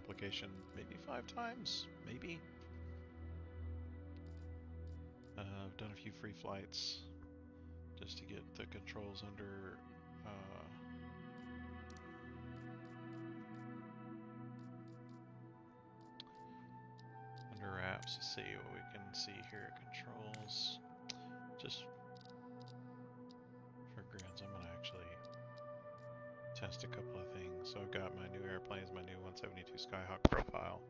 application maybe 5 times, maybe. I've done a few free flights just to get the controls under wraps to see what we can see here. Controls. Just for grins, I'm gonna actually test a couple of things. So I've got my new airplanes, my new 172 Skyhawk profile.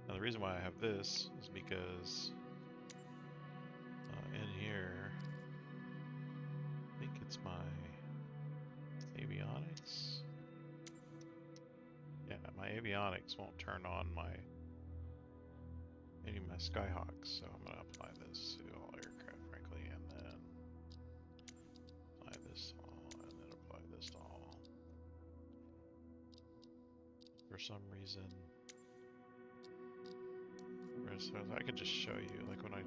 Now the reason why I have this is because in here, I think it's my avionics. Yeah, my avionics won't turn on any of my Skyhawks, so I'm gonna apply this to all aircraft, frankly, and then apply this to all, and then apply this to all. For some reason, so I could just show you, like when I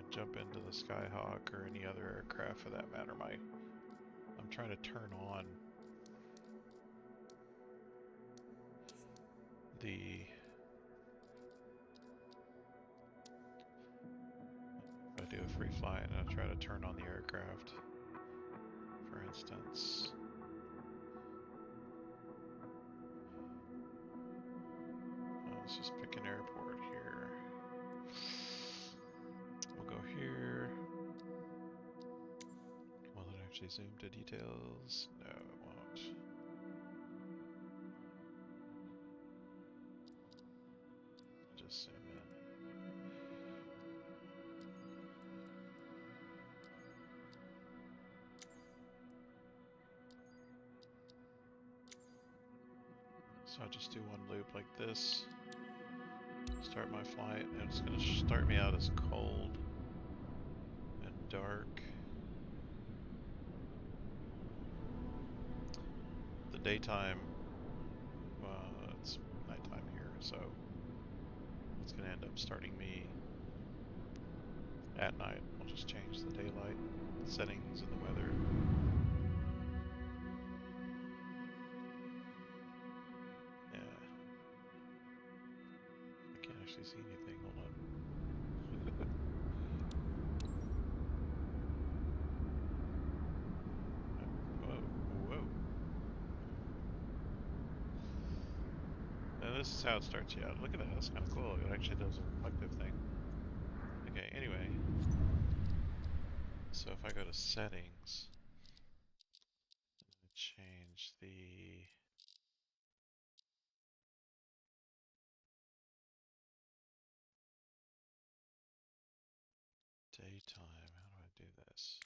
jump into the Skyhawk or any other aircraft for that matter, I'm trying to turn on the if I do a free flight and I try to turn on the aircraft, for instance. Let's just pick an airport here. We'll go here. Will it actually zoom to details? No, it won't. Just zoom in. So I'll just do one loop like this. Start my flight, and it's going to start me out as cold and dark. The daytime, it's nighttime here, so it's going to end up starting me at night. I'll just change the daylight settings and the weather. Yeah. I can't actually see anything. Hold on. Whoa. Now this is how it starts you out. Look at that, that's kind of cool. It actually does a reflective thing. Okay, anyway. So if I go to settings, I'm going to change the daytime. How do I do this?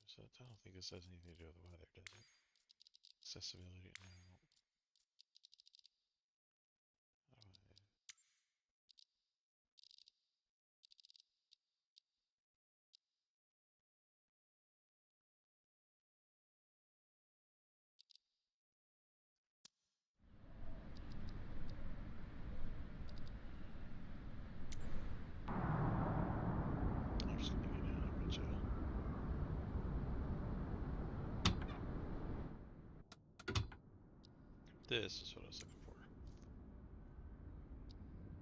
So I don't think this has anything to do with the weather, does it? Accessibility, no. I'm just gonna get out of jail. This is what I was looking for.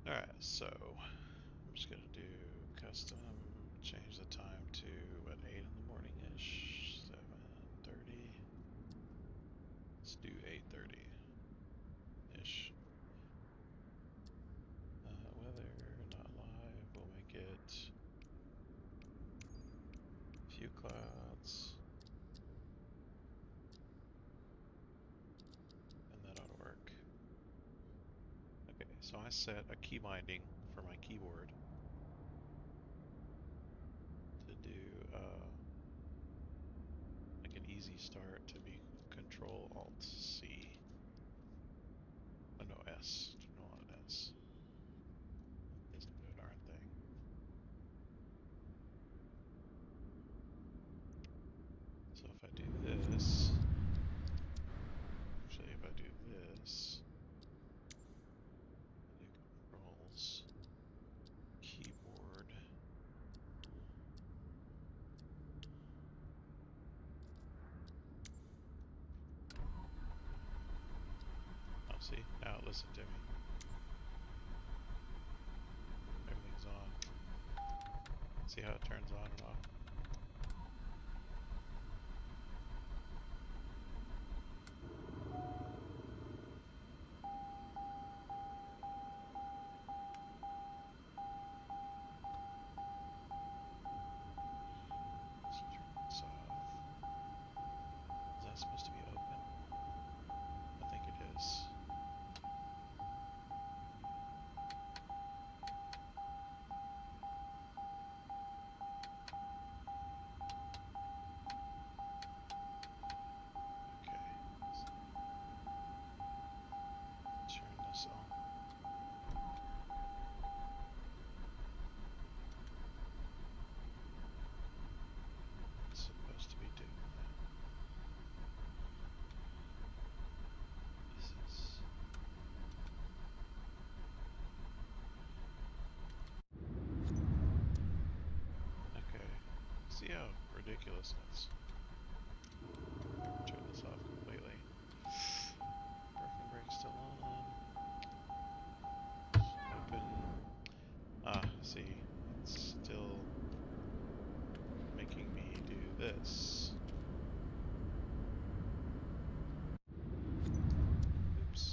Alright, so I'm just gonna do custom, change the time to what, 8 in the morning-ish, 7:30. Let's do 8:30-ish. Weather, not live, we'll make it few clouds. And that ought to work. Okay, so I set a key binding for my keyboard to do like an easy start to be Control Alt C. Oh no, S. No, not an S. It doesn't do a darn thing. So if I do this, actually if I do this, I do Controls, Keyboard, listen to me. Everything's on. See how it turns on and off? Let's turn this off. Is that supposed to be open? I think it is. Okay. Turn this on. It's supposed to be doing that. This is... Okay. See how ridiculous that's... Never turn this off completely. Parking brake still on. Open. Ah, see, it's still making me do this. Oops.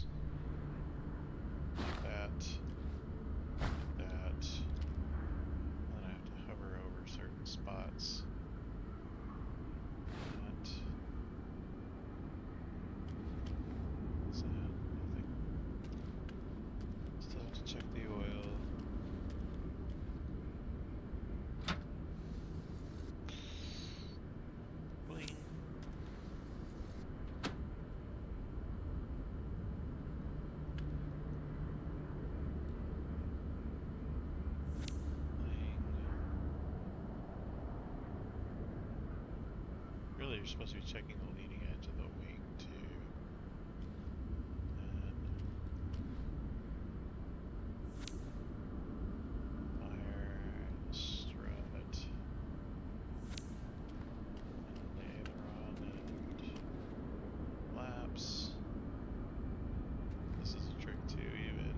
That. That. And then I have to hover over certain spots. That. What's that? Nothing. Still have to check the oil. Bling. Really, you're supposed to be checking the leading edge of the wing too. And fire, strut, and aileron and flaps. This is a trick too, even.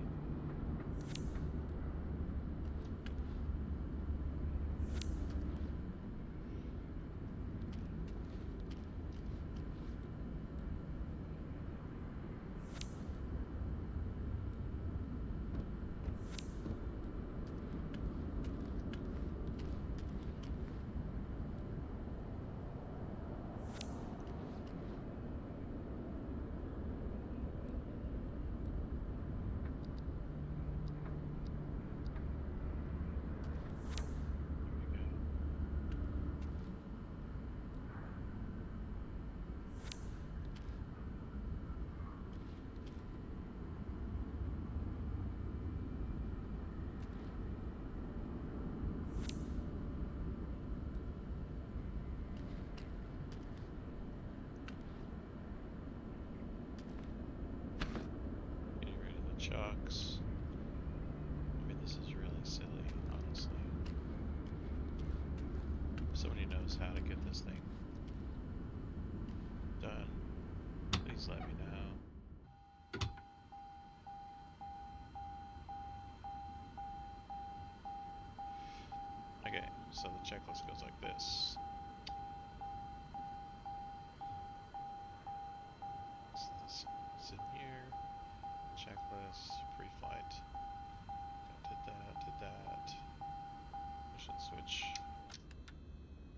Chocks. I mean, this is really silly, honestly. If somebody knows how to get this thing done, please let me know. Okay, so the checklist goes like this. This is in here. Checklist, pre-flight. Did that. Mission switch.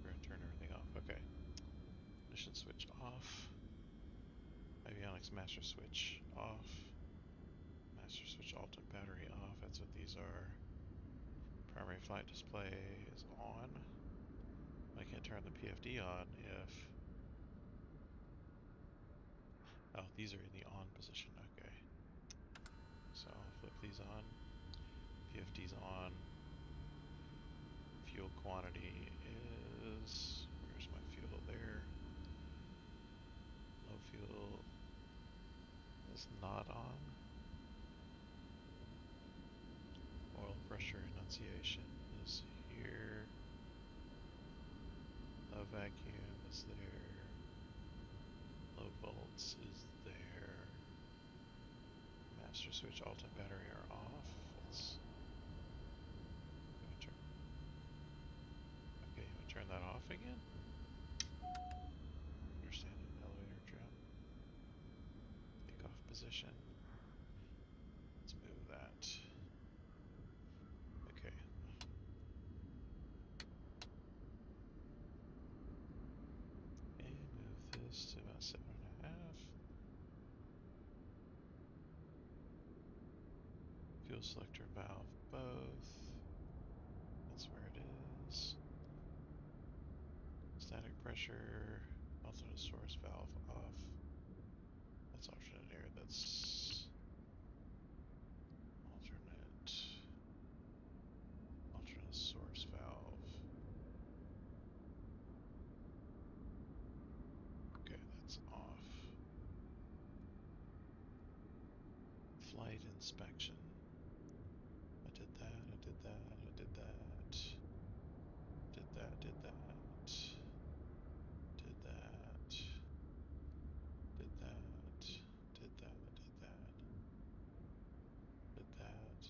We're gonna turn everything off. Okay. Mission switch off. Avionics master switch off. Master switch alt and battery off. That's what these are. Primary flight display is on. I can't turn the PFD on if... Oh, these are in the on position. Okay. So I'll flip these on. PFD's on. Fuel quantity is... Where's my fuel? There. Low fuel is not on. Oil pressure enunciation is here. Low vacuum is there. Low volts is there. Master switch, alt and battery are off. Let's turn. Okay, you want to turn that off again? Understand it. Elevator trim. Take off position. Let's move that. Okay. And move this to about 7.5. Fuel selector valve both. That's where it is. Static pressure. Alternate source valve off. That's alternate air. That's alternate source valve. Okay, that's off. Flight inspection. I did that, I did that, I did that. Did that, did that. Did that. Did that. Did that, did that. Did that.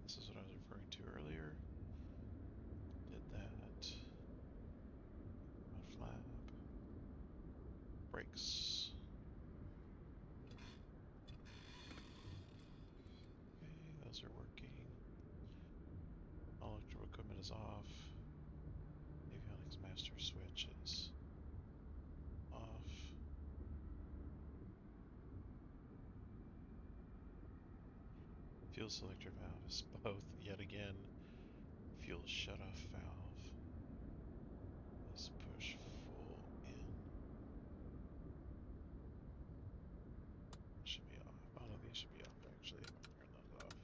This is what I was referring to earlier. Did that. Flap. Brakes. Okay, those are working. All electrical equipment is off. Avionics master switch is off. Fuel selector valve is both yet again. Fuel shutoff valve is push full in. It should be off. All of these should be off actually if I turn those off.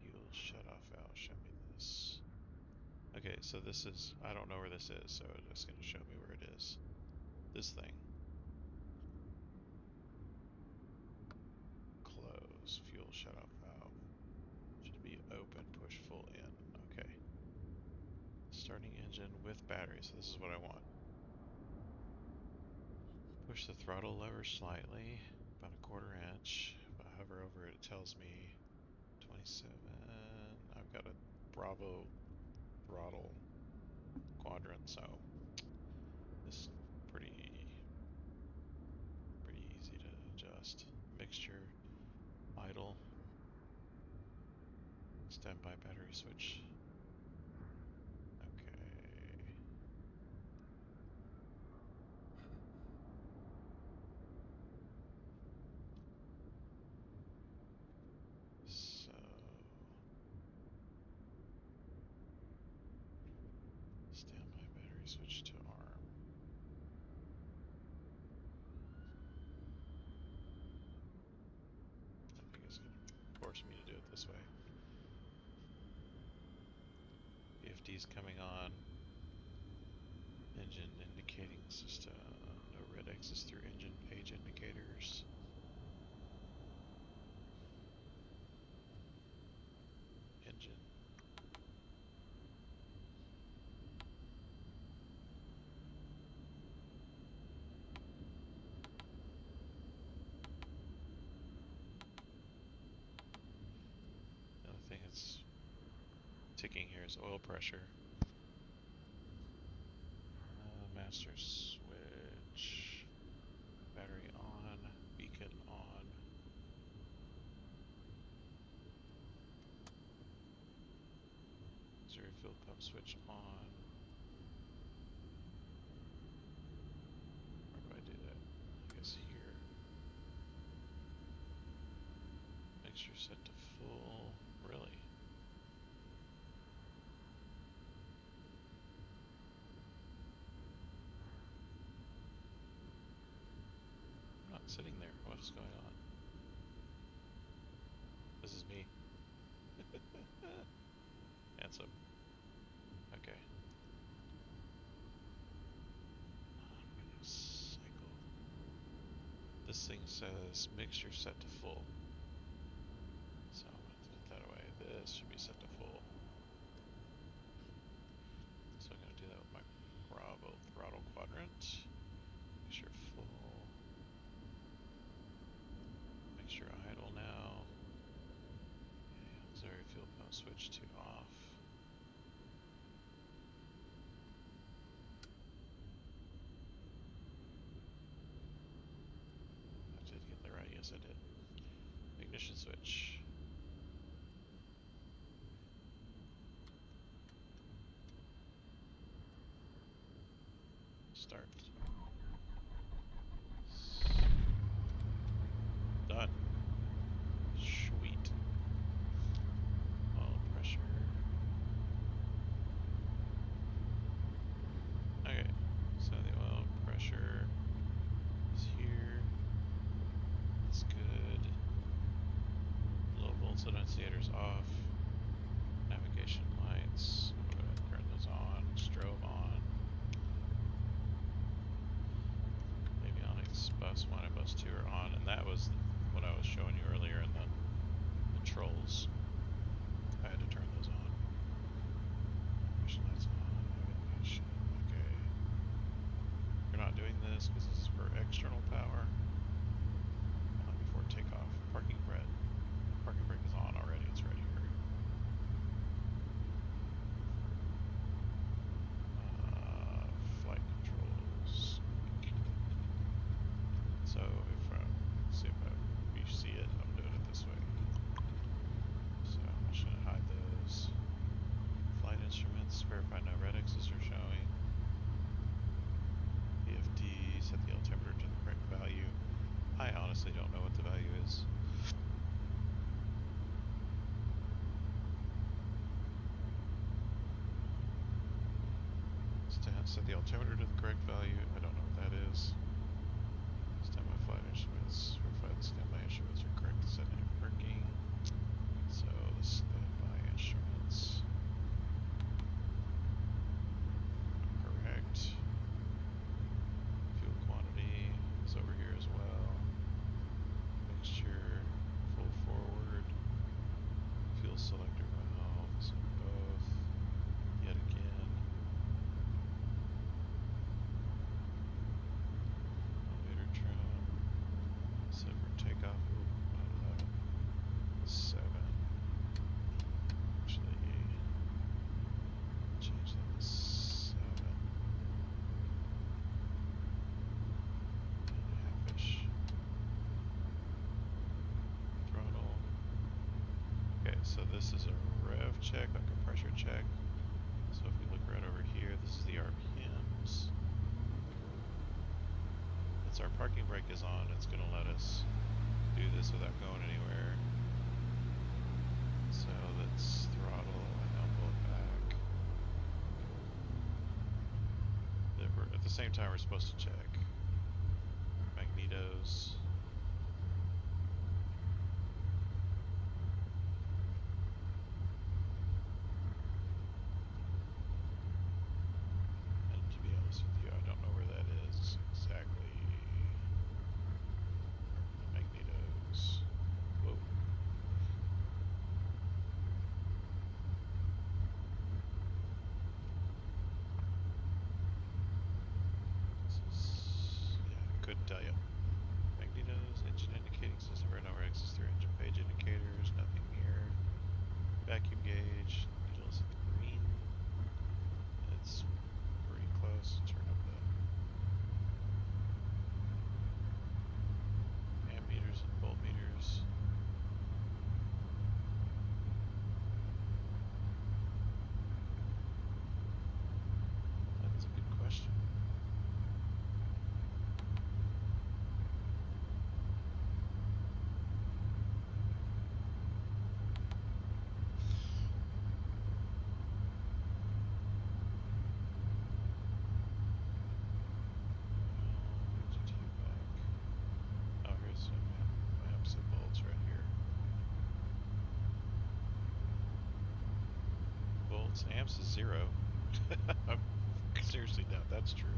Fuel shutoff valve, show me this. Okay, so this is, I don't know where this is, so it's going to show me where it is. This thing. Close. Fuel shutoff valve. Should be open, push full in. Okay. Starting engine with battery, so this is what I want. Push the throttle lever slightly, about a 1/4 inch. If I hover over it, it tells me 27. I've got a Bravo throttle quadrant, so this is pretty easy to adjust. Mixture, idle, standby battery switch. Okay. So standby battery switch to arm. I think it's going to force me to do it this way. VFD's coming on. Engine indicating system. No red X's through engine page indicators. Engine. Another thing that's ticking here is oil pressure. Master switch. Battery on. Beacon on. Zero fuel pump switch on. Where do I do that? I guess here. Mixture set to full. Really? I'm not sitting there. What is going on? This is me. Handsome. Okay. Cycle. This thing says mixture set to full. So I'm going to put that away. This should be set to full. So I'm going to do that with my Bravo throttle quadrant. Make sure full. switch to off. I did get that right, yes I did. Ignition switch. Start. Done. Sweet. Oil pressure. Okay, so the oil pressure is here. That's good. Low volts annunciators off. Navigation lights. I'm gonna turn those on. Strobe on. Avionics bus 1 and bus 2 are on, and that was what I was showing you earlier in the trolls. I had to turn those on. Navigation lights on. Navigation. Okay. You're not doing this because this is for external power. On before takeoff. Parking brake. Parking brake is on already. It's ready. Flight controls. So if you see it, I'm doing it this way. So I'm just gonna hide those. Flight instruments. Verify no red X's are showing. PFD. Set the altimeter to the correct value. I honestly don't know what the value is. Set the altimeter to the correct value. I don't know what that is. Standby flight instruments. Verify the standby instruments are correct. Setting and working. So the standby instruments. Correct. Fuel quantity is over here as well. Mixture. Full forward. Fuel selector valves. Both. Yet again. Elevator trim. Set for takeoff. Ooh, 11. 7. Actually, change that to 7. And half-ish. Throttle. Okay, so this is a rev check, like a pressure check. So if we look right over here, this is the RPMs. Since our parking brake is on, it's going to let us do this without going anywhere. So let's throttle and now pull it back. At the same time, we're supposed to check magnetos. And to be honest with you, I don't know where that is exactly. The magnetos. Whoa. Couldn't tell you. Magnetos, engine indicating system, right now access through engine page indicators, nothing here. Vacuum gauge, needles at the green. It's pretty close. Turn up the ammeters and voltmeters. That's a good question. Oh, here's some amps and volts right here. Volts, amps is 0. I seriously doubt that's true.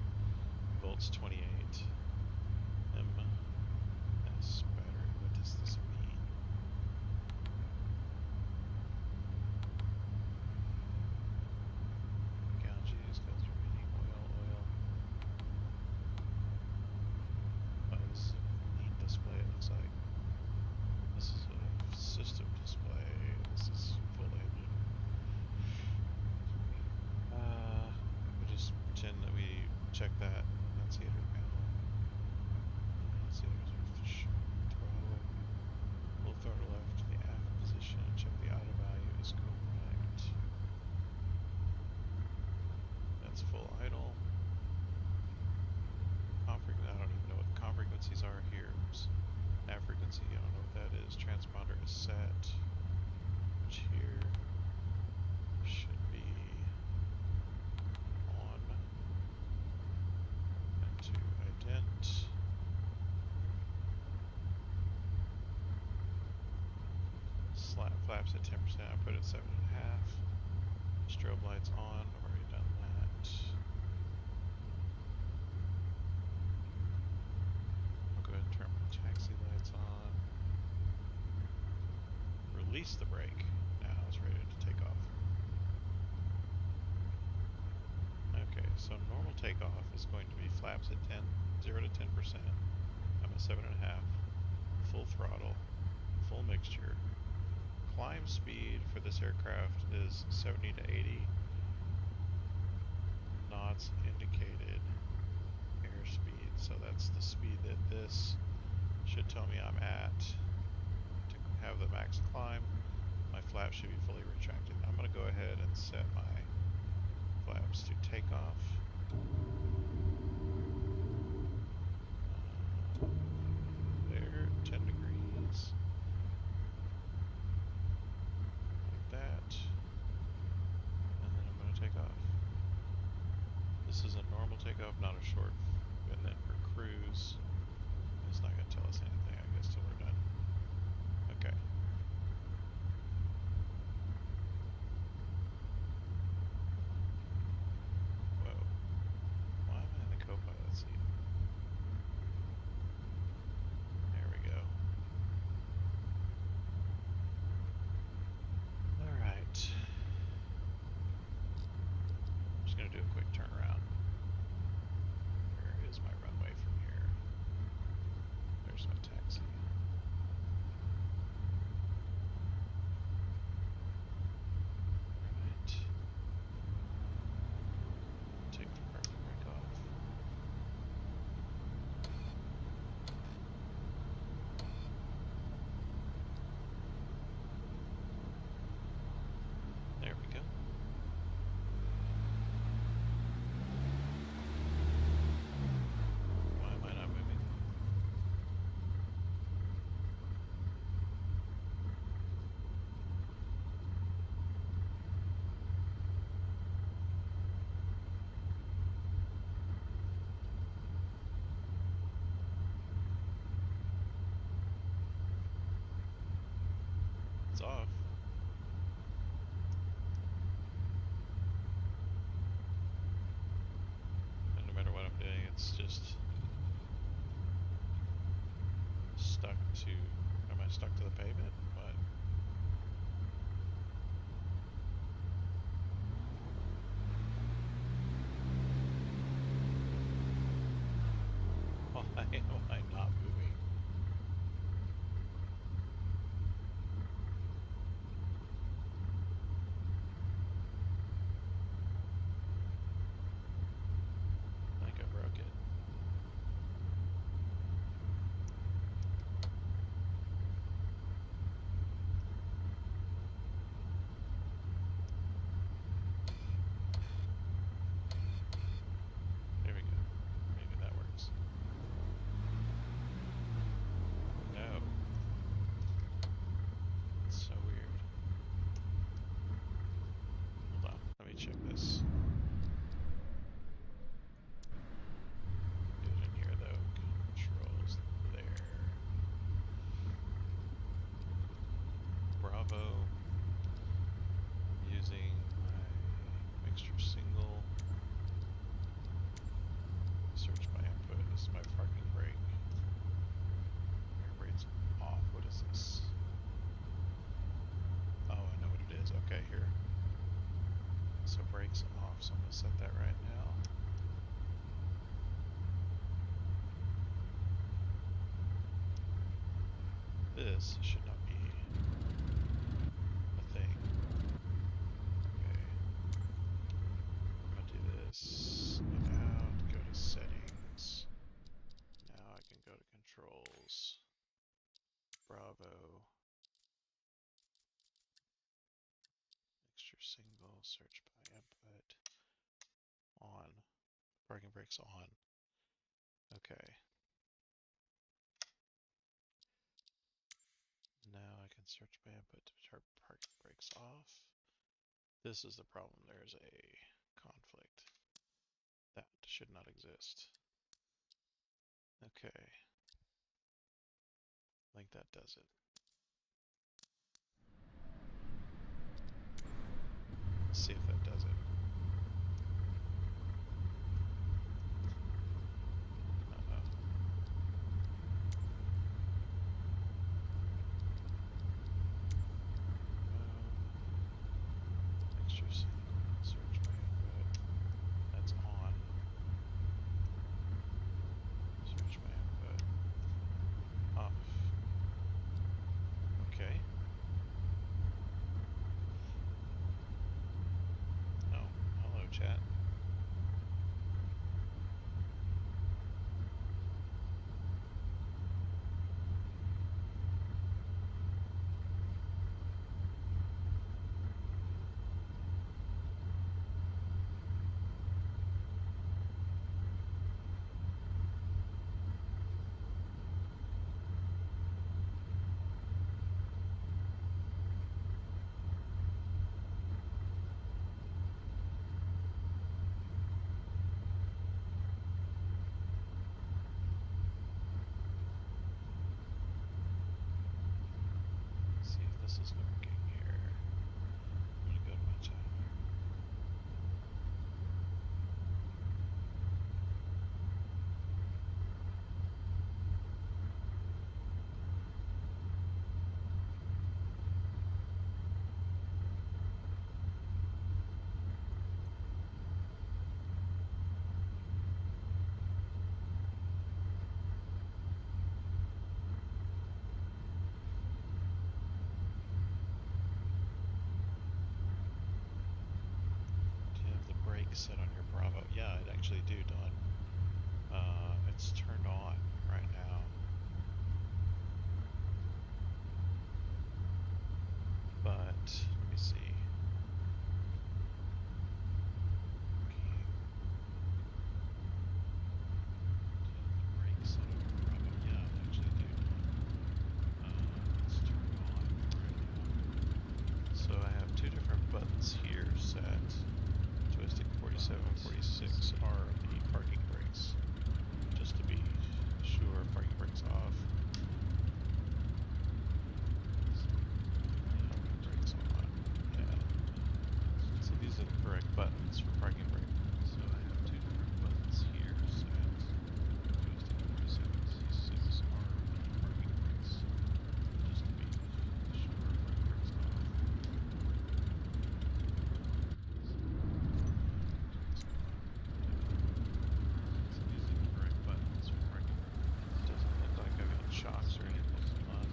Volts 28. MS battery. What does this mean? Gouges, goes remaining oil. Oh, this is a neat display, it looks like. This is a system display. This is full engine Flaps at 10%. I put it 7.5. Strobe lights on. I've already done that. I'll go ahead and turn my taxi lights on. Release the brake. Now it's ready to take off. Okay, so normal takeoff is going to be flaps at 0 to 10%. I'm at 7.5. Full throttle. Full mixture. Climb speed for this aircraft is 70 to 80 knots indicated airspeed. So that's the speed that this should tell me I'm at to have the max climb. My flaps should be fully retracted. I'm going to go ahead and set my flaps to takeoff. There, 10 degrees. Like that. And then I'm going to take off. This is a normal takeoff, not a short. And then for cruise, it's not going to tell us anything, I guess, till we're done. Okay. Whoa. Why am I in the co-pilot seat? There we go. Alright. I'm just going to do a quick turnaround. Where is my runway from here? There's my taxi. Alright. Take the parking brake off. There we go. Why am I not moving? It's off. And no matter what I'm doing, it's just stuck to... Am I stuck to the pavement? What? Why am I not moving? I think I broke it. There we go. Maybe that works. No. It's so weird. Hold on. Let me check this. Get it in here though. Controls there. Bravo. I'm using my mixture single. Search by input. This is my parking brake. Air brake's off. What is this? Oh, I know what it is. Okay, here. So brake's off, so I'm going to set that right now. This should not be a thing. Okay. I'm going to do this. Look out. Go to settings. Now I can go to controls. Bravo. Mixture single. Search by input. On. Parking brake's on. Okay. Now I can search by input to turn parking brakes off. This is the problem. There's a conflict. That should not exist. Okay. I think that does it. Let's see if that does it. Uh-oh. Extra search by input. That's on. Search by input. Off. Okay. Oh, hello chat. See if this is working here. I'm gonna go to my channel. Do you have the brake set on your Bravo? Yeah, I actually do, Don. It's turned on right now. But let me see. Okay. The brake set on your Bravo? Yeah, I actually do, Don. It's turned on right now. So I have two different buttons here set. Joystick 47, 46 are the parking brakes. Just to be sure, parking brakes off. Parking brakes on. Yeah. So these are the correct buttons for parking brake. So I have two different buttons here set. Joystick 47, 46 are the parking brakes. Just to be sure, parking brakes off. So these are the correct buttons for parking brake. It doesn't look like I've got shocks or anything on.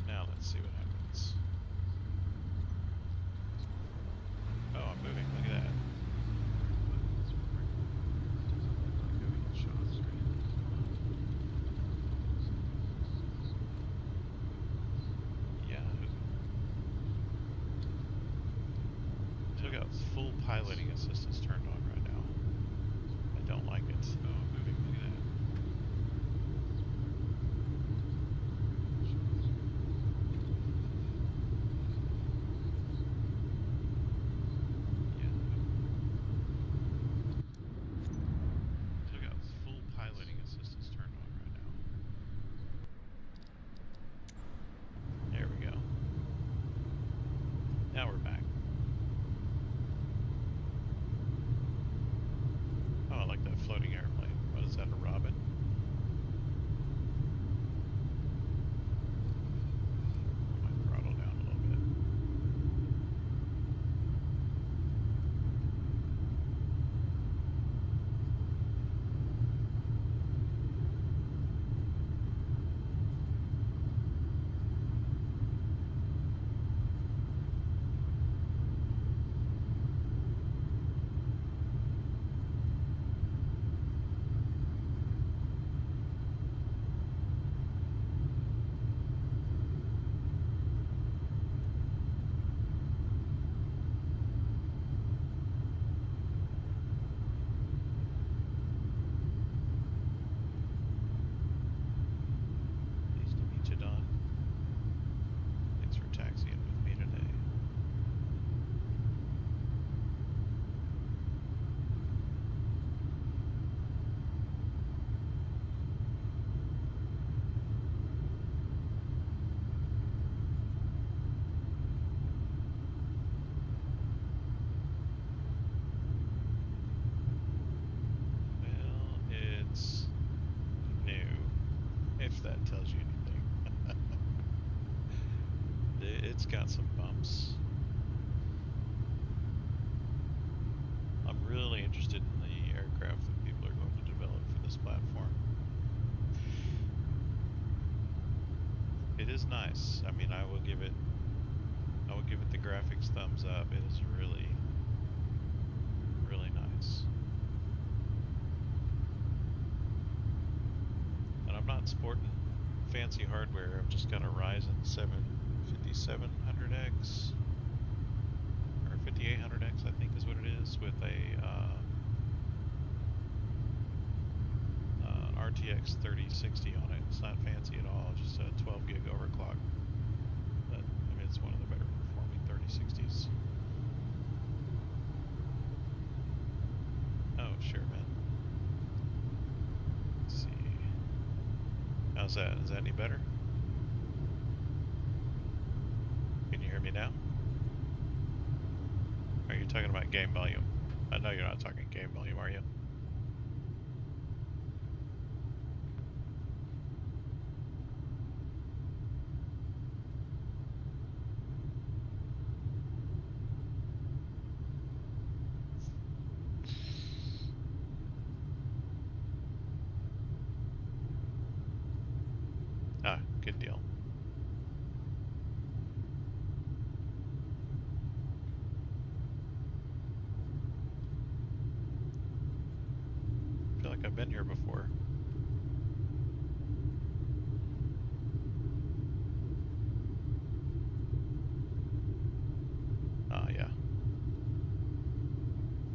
Now let's see what happens. Oh, I'm moving. Look at that. Yeah. Took out full piloting assistance turned on right now. I don't like it. Oh, I'm moving. Look at that. Yeah. Took out full piloting assistance turned on right now. There we go. Now we're back. Oh, I like that floating airplane. What it's got some bumps. I'm really interested in the aircraft that people are going to develop for this platform. It is nice. I mean, I will give it the graphics thumbs up. It is really, really nice. And I'm not sporting fancy hardware. I've just got a Ryzen 7 5700X or 5800X, I think is what it is, with a RTX 3060 on it. It's not fancy at all, just a 12 gig overclock. But I mean, it's one of the better performing 3060s. Oh, sure, man. Let's see. How's that? Is that any better? Can you hear me now? Are you talking about game volume? I know you're not talking game volume, are you? Ah, good deal. I feel like I've been here before. Ah, yeah.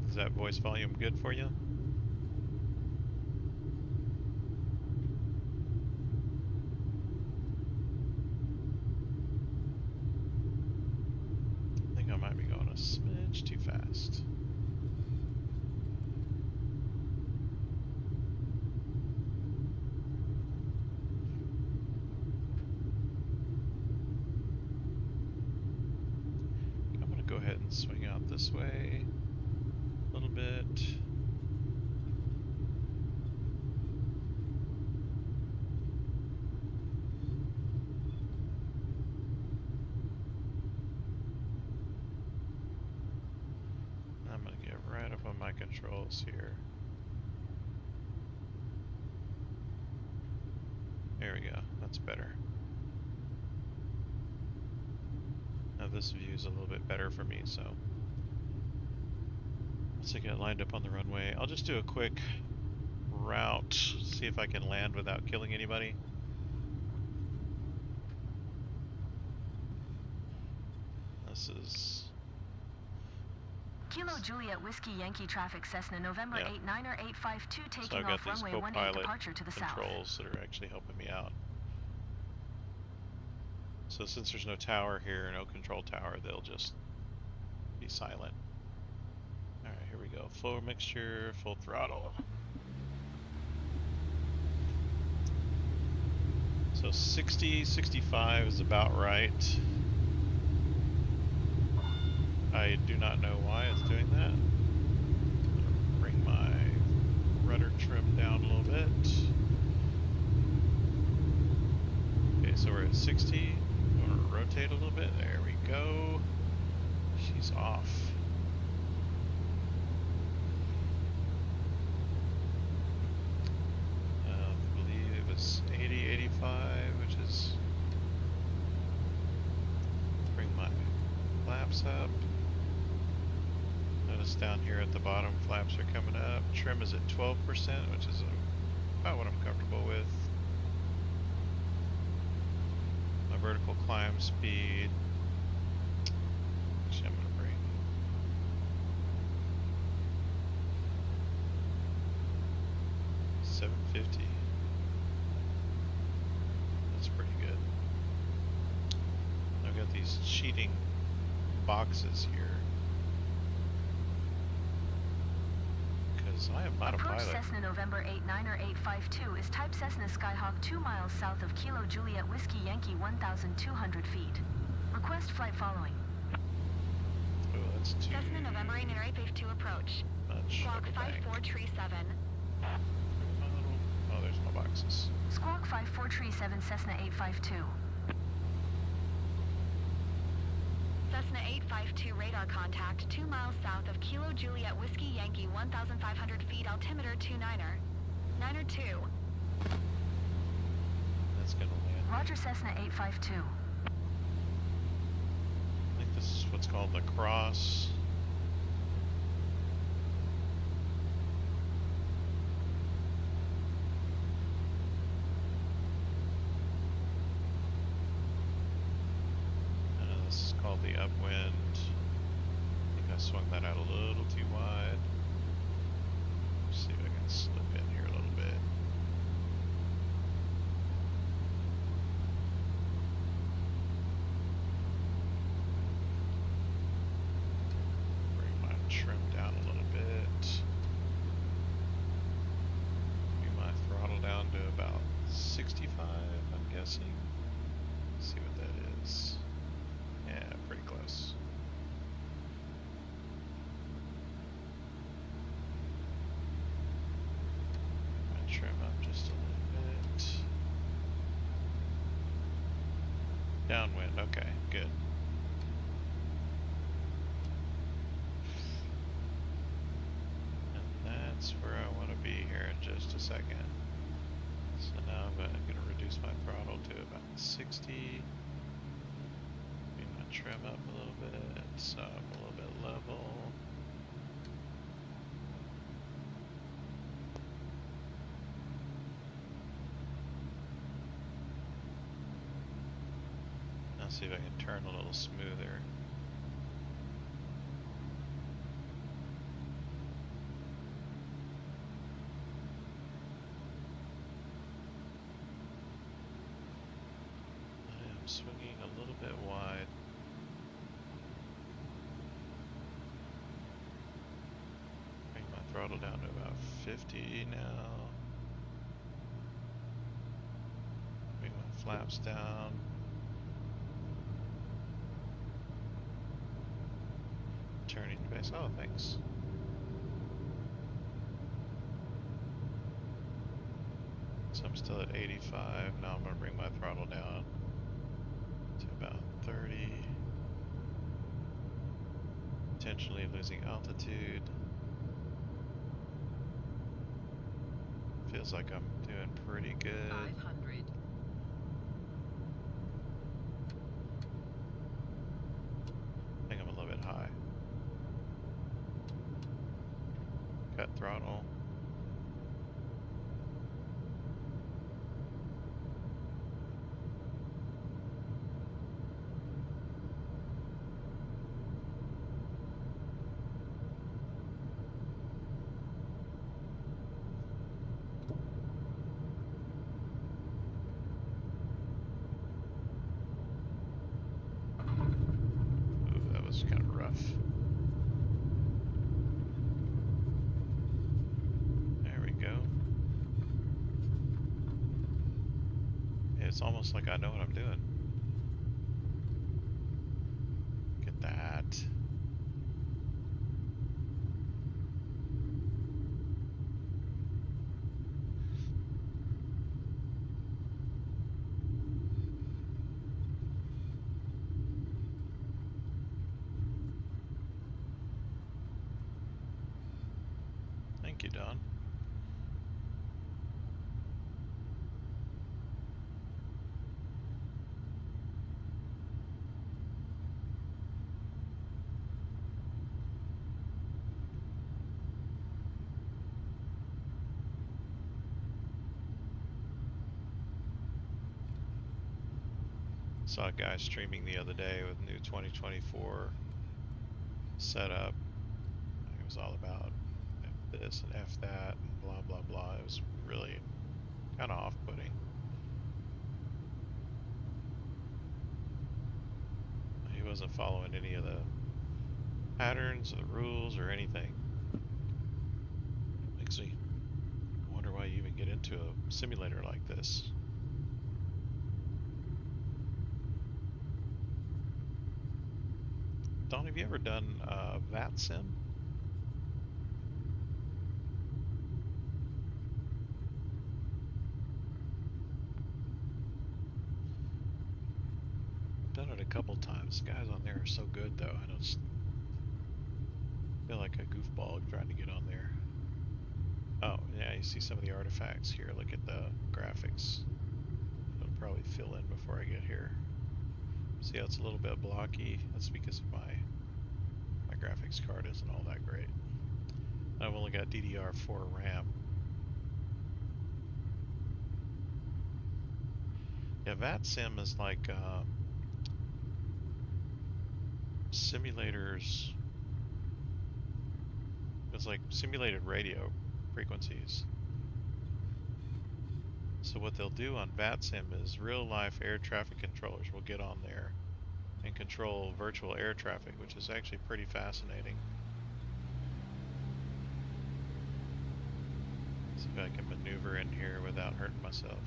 Is that voice volume good for you? I think I might be going a smidge too fast. I'm gonna go ahead and swing out this way a little bit. I'm gonna get right up on my controls here. There we go, that's better. Now this view is a little bit better for me, so once I get lined up on the runway, I'll just do a quick route, see if I can land without killing anybody. This is Kilo Juliet Whiskey Yankee Traffic Cessna November 89er 852 taking so I've got off these runway 18 departure to the controls south. that are actually helping me out. So since there's no tower here, no control tower, they'll just be silent. Alright, here we go. Flow mixture, full throttle. So 60, 65 is about right. I do not know why it's doing that. Bring my rudder trim down a little bit. Okay, so we're at 60. I'm gonna rotate a little bit. There we go. She's off. I believe it was 80, 85, which is... Bring my flaps up. Notice down here at the bottom, flaps are coming up. Trim is at 12%, which is about what I'm comfortable with. My vertical climb speed. Actually, I'm gonna bring 750. That's pretty good. I've got these cheating boxes here. I am not Approach a pilot. Cessna November 89er 852 is type Cessna Skyhawk 2 miles south of Kilo Juliet Whiskey Yankee 1,200 feet. Request flight following. Oh, that's too... Cessna November 89er 852 approach. Squawk 5437. Oh, there's my boxes. Squawk 5437 Cessna 852. Cessna 852 radar contact 2 miles south of Kilo Juliet Whiskey Yankee 1,500 feet altimeter 29er. 9er 2. That's gonna land. Roger Cessna 852. I think this is what's called the cross. This is called the upwind. I think I swung that out a little too wide. See if I can slip in here a little bit. Bring my trim down a little bit. Bring my throttle down to about 65, I'm guessing. See what that is. Yeah, pretty close. Trim up just a little bit. Downwind, okay, good. And that's where I want to be here in just a second. So now I'm going to reduce my throttle to about 60. Bring my trim up a little bit, so I'm a little bit level. See if I can turn a little smoother. I am swinging a little bit wide. Bring my throttle down to about 50 now. Bring my flaps down. Turning base. Oh, thanks. So I'm still at 85. Now I'm going to bring my throttle down to about 30. Potentially losing altitude. Feels like I'm doing pretty good. 500. I think I'm a little bit high. Cut throttle. Ooh, that was kind of rough. It's almost like I know what I'm doing. Get that. Thank you, Don. Saw a guy streaming the other day with new 2024 setup. It was all about F this and F that and blah blah blah. It was really kind of off-putting. He wasn't following any of the patterns or the rules or anything. Makes me wonder why you even get into a simulator like this. Don, have you ever done VAT sim? Done it a couple times. Guys on there are so good, though. I don't feel like a goofball trying to get on there. Oh, yeah, you see some of the artifacts here. Look at the graphics. It'll probably fill in before I get here. See how it's a little bit blocky? That's because of my graphics card isn't all that great. I've only got DDR4 RAM. Yeah, VATSIM is like simulators. It's like simulated radio frequencies. So what they'll do on VATSIM is real-life air traffic controllers will get on there and control virtual air traffic, which is actually pretty fascinating. See if I can maneuver in here without hurting myself.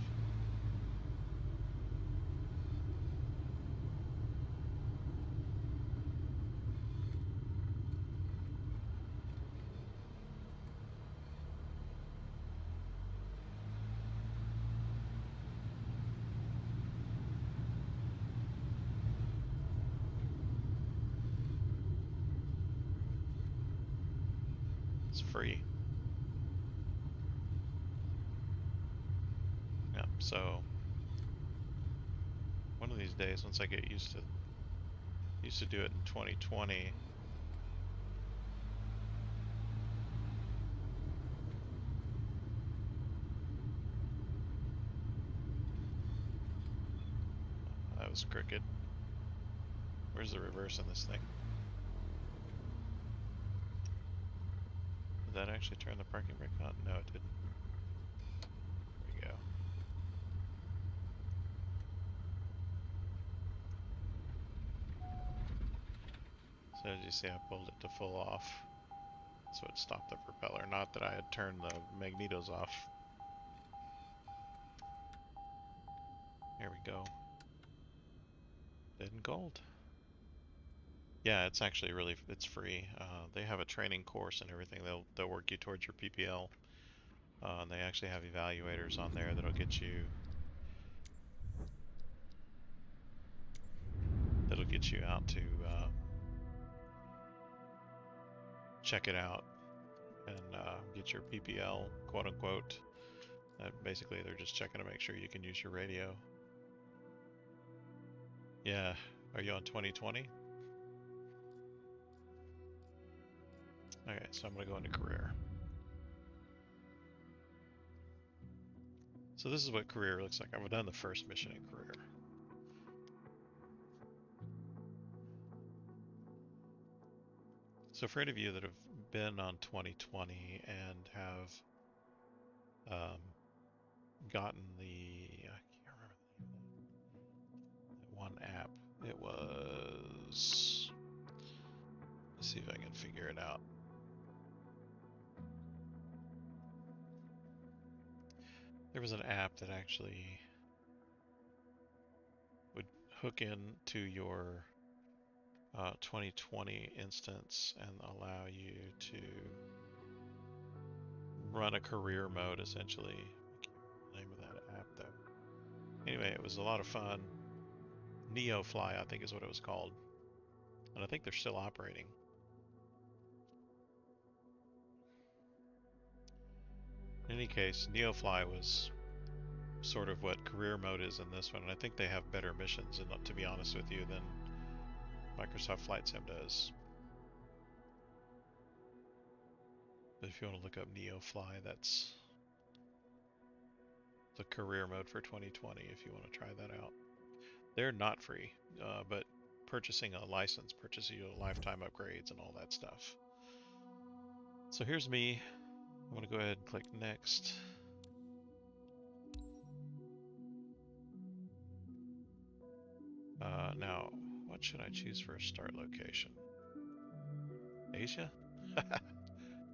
It's free. Yeah, so one of these days, once I get used to do it in 2020. That was crooked. Where's the reverse on this thing? Did that actually turn the parking brake on? No, it didn't. There we go. So as you see, I pulled it to full off. So it stopped the propeller. Not that I had turned the magnetos off. There we go. Dead and gold. Yeah, it's actually it's free. They have a training course and everything. They'll work you towards your PPL. And they actually have evaluators on there that'll get you out to check it out and get your PPL, quote unquote. Basically, they're just checking to make sure you can use your radio. Yeah, are you on 2020? Okay, so I'm gonna go into career. So this is what career looks like. I've done the first mission in career. So for any of you that have been on 2020 and have gotten I can't remember the name of that one app. It was, let's see if I can figure it out. There was an app that actually would hook into your 2020 instance and allow you to run a career mode essentially. I can't remember the name of that app though. Anyway, it was a lot of fun. Neofly, I think is what it was called. And I think they're still operating. In any case, Neofly was sort of what career mode is in this one, and I think they have better missions, and to be honest with you, than Microsoft Flight Sim does. But if you want to look up Neofly, that's the career mode for 2020 if you want to try that out. They're not free, but purchasing a license purchases you lifetime upgrades and all that stuff. So here's me. I'm going to go ahead and click next. Now, what should I choose for a start location? Asia?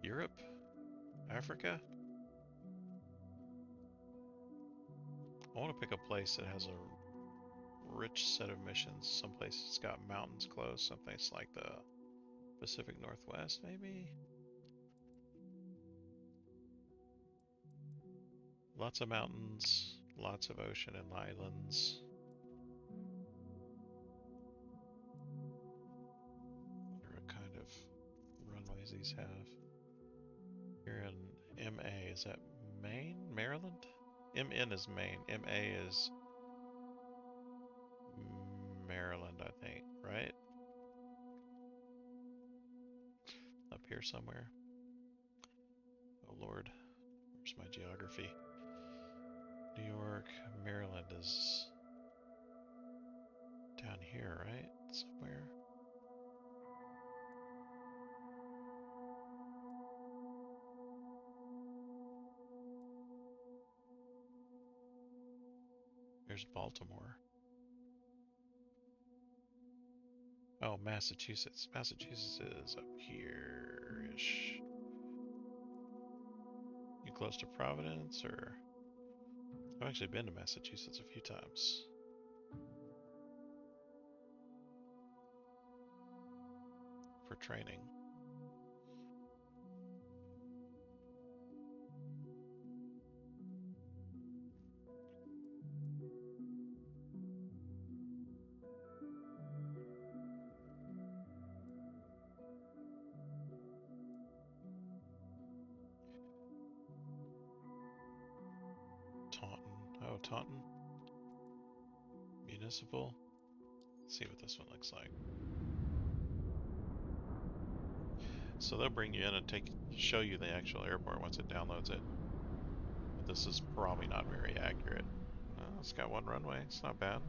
Europe? Africa? I want to pick a place that has a rich set of missions. Someplace that's got mountains close. Someplace like the Pacific Northwest, maybe? Lots of mountains, lots of ocean and islands. does these have? You're in MA. Is that Maine? Maryland? MN is Maine. MA is Maryland, I think, right? Up here somewhere. Oh Lord, where's my geography? New York, Maryland is down here, right? Somewhere. There's Baltimore. Oh, Massachusetts. Massachusetts is up here-ish. You close to Providence, or? I've actually been to Massachusetts a few times. For training. Taunton. Oh, Taunton. Municipal. Let's see what this one looks like. So they'll bring you in and show you the actual airport once it downloads it. But this is probably not very accurate. Well, it's got one runway. It's not bad.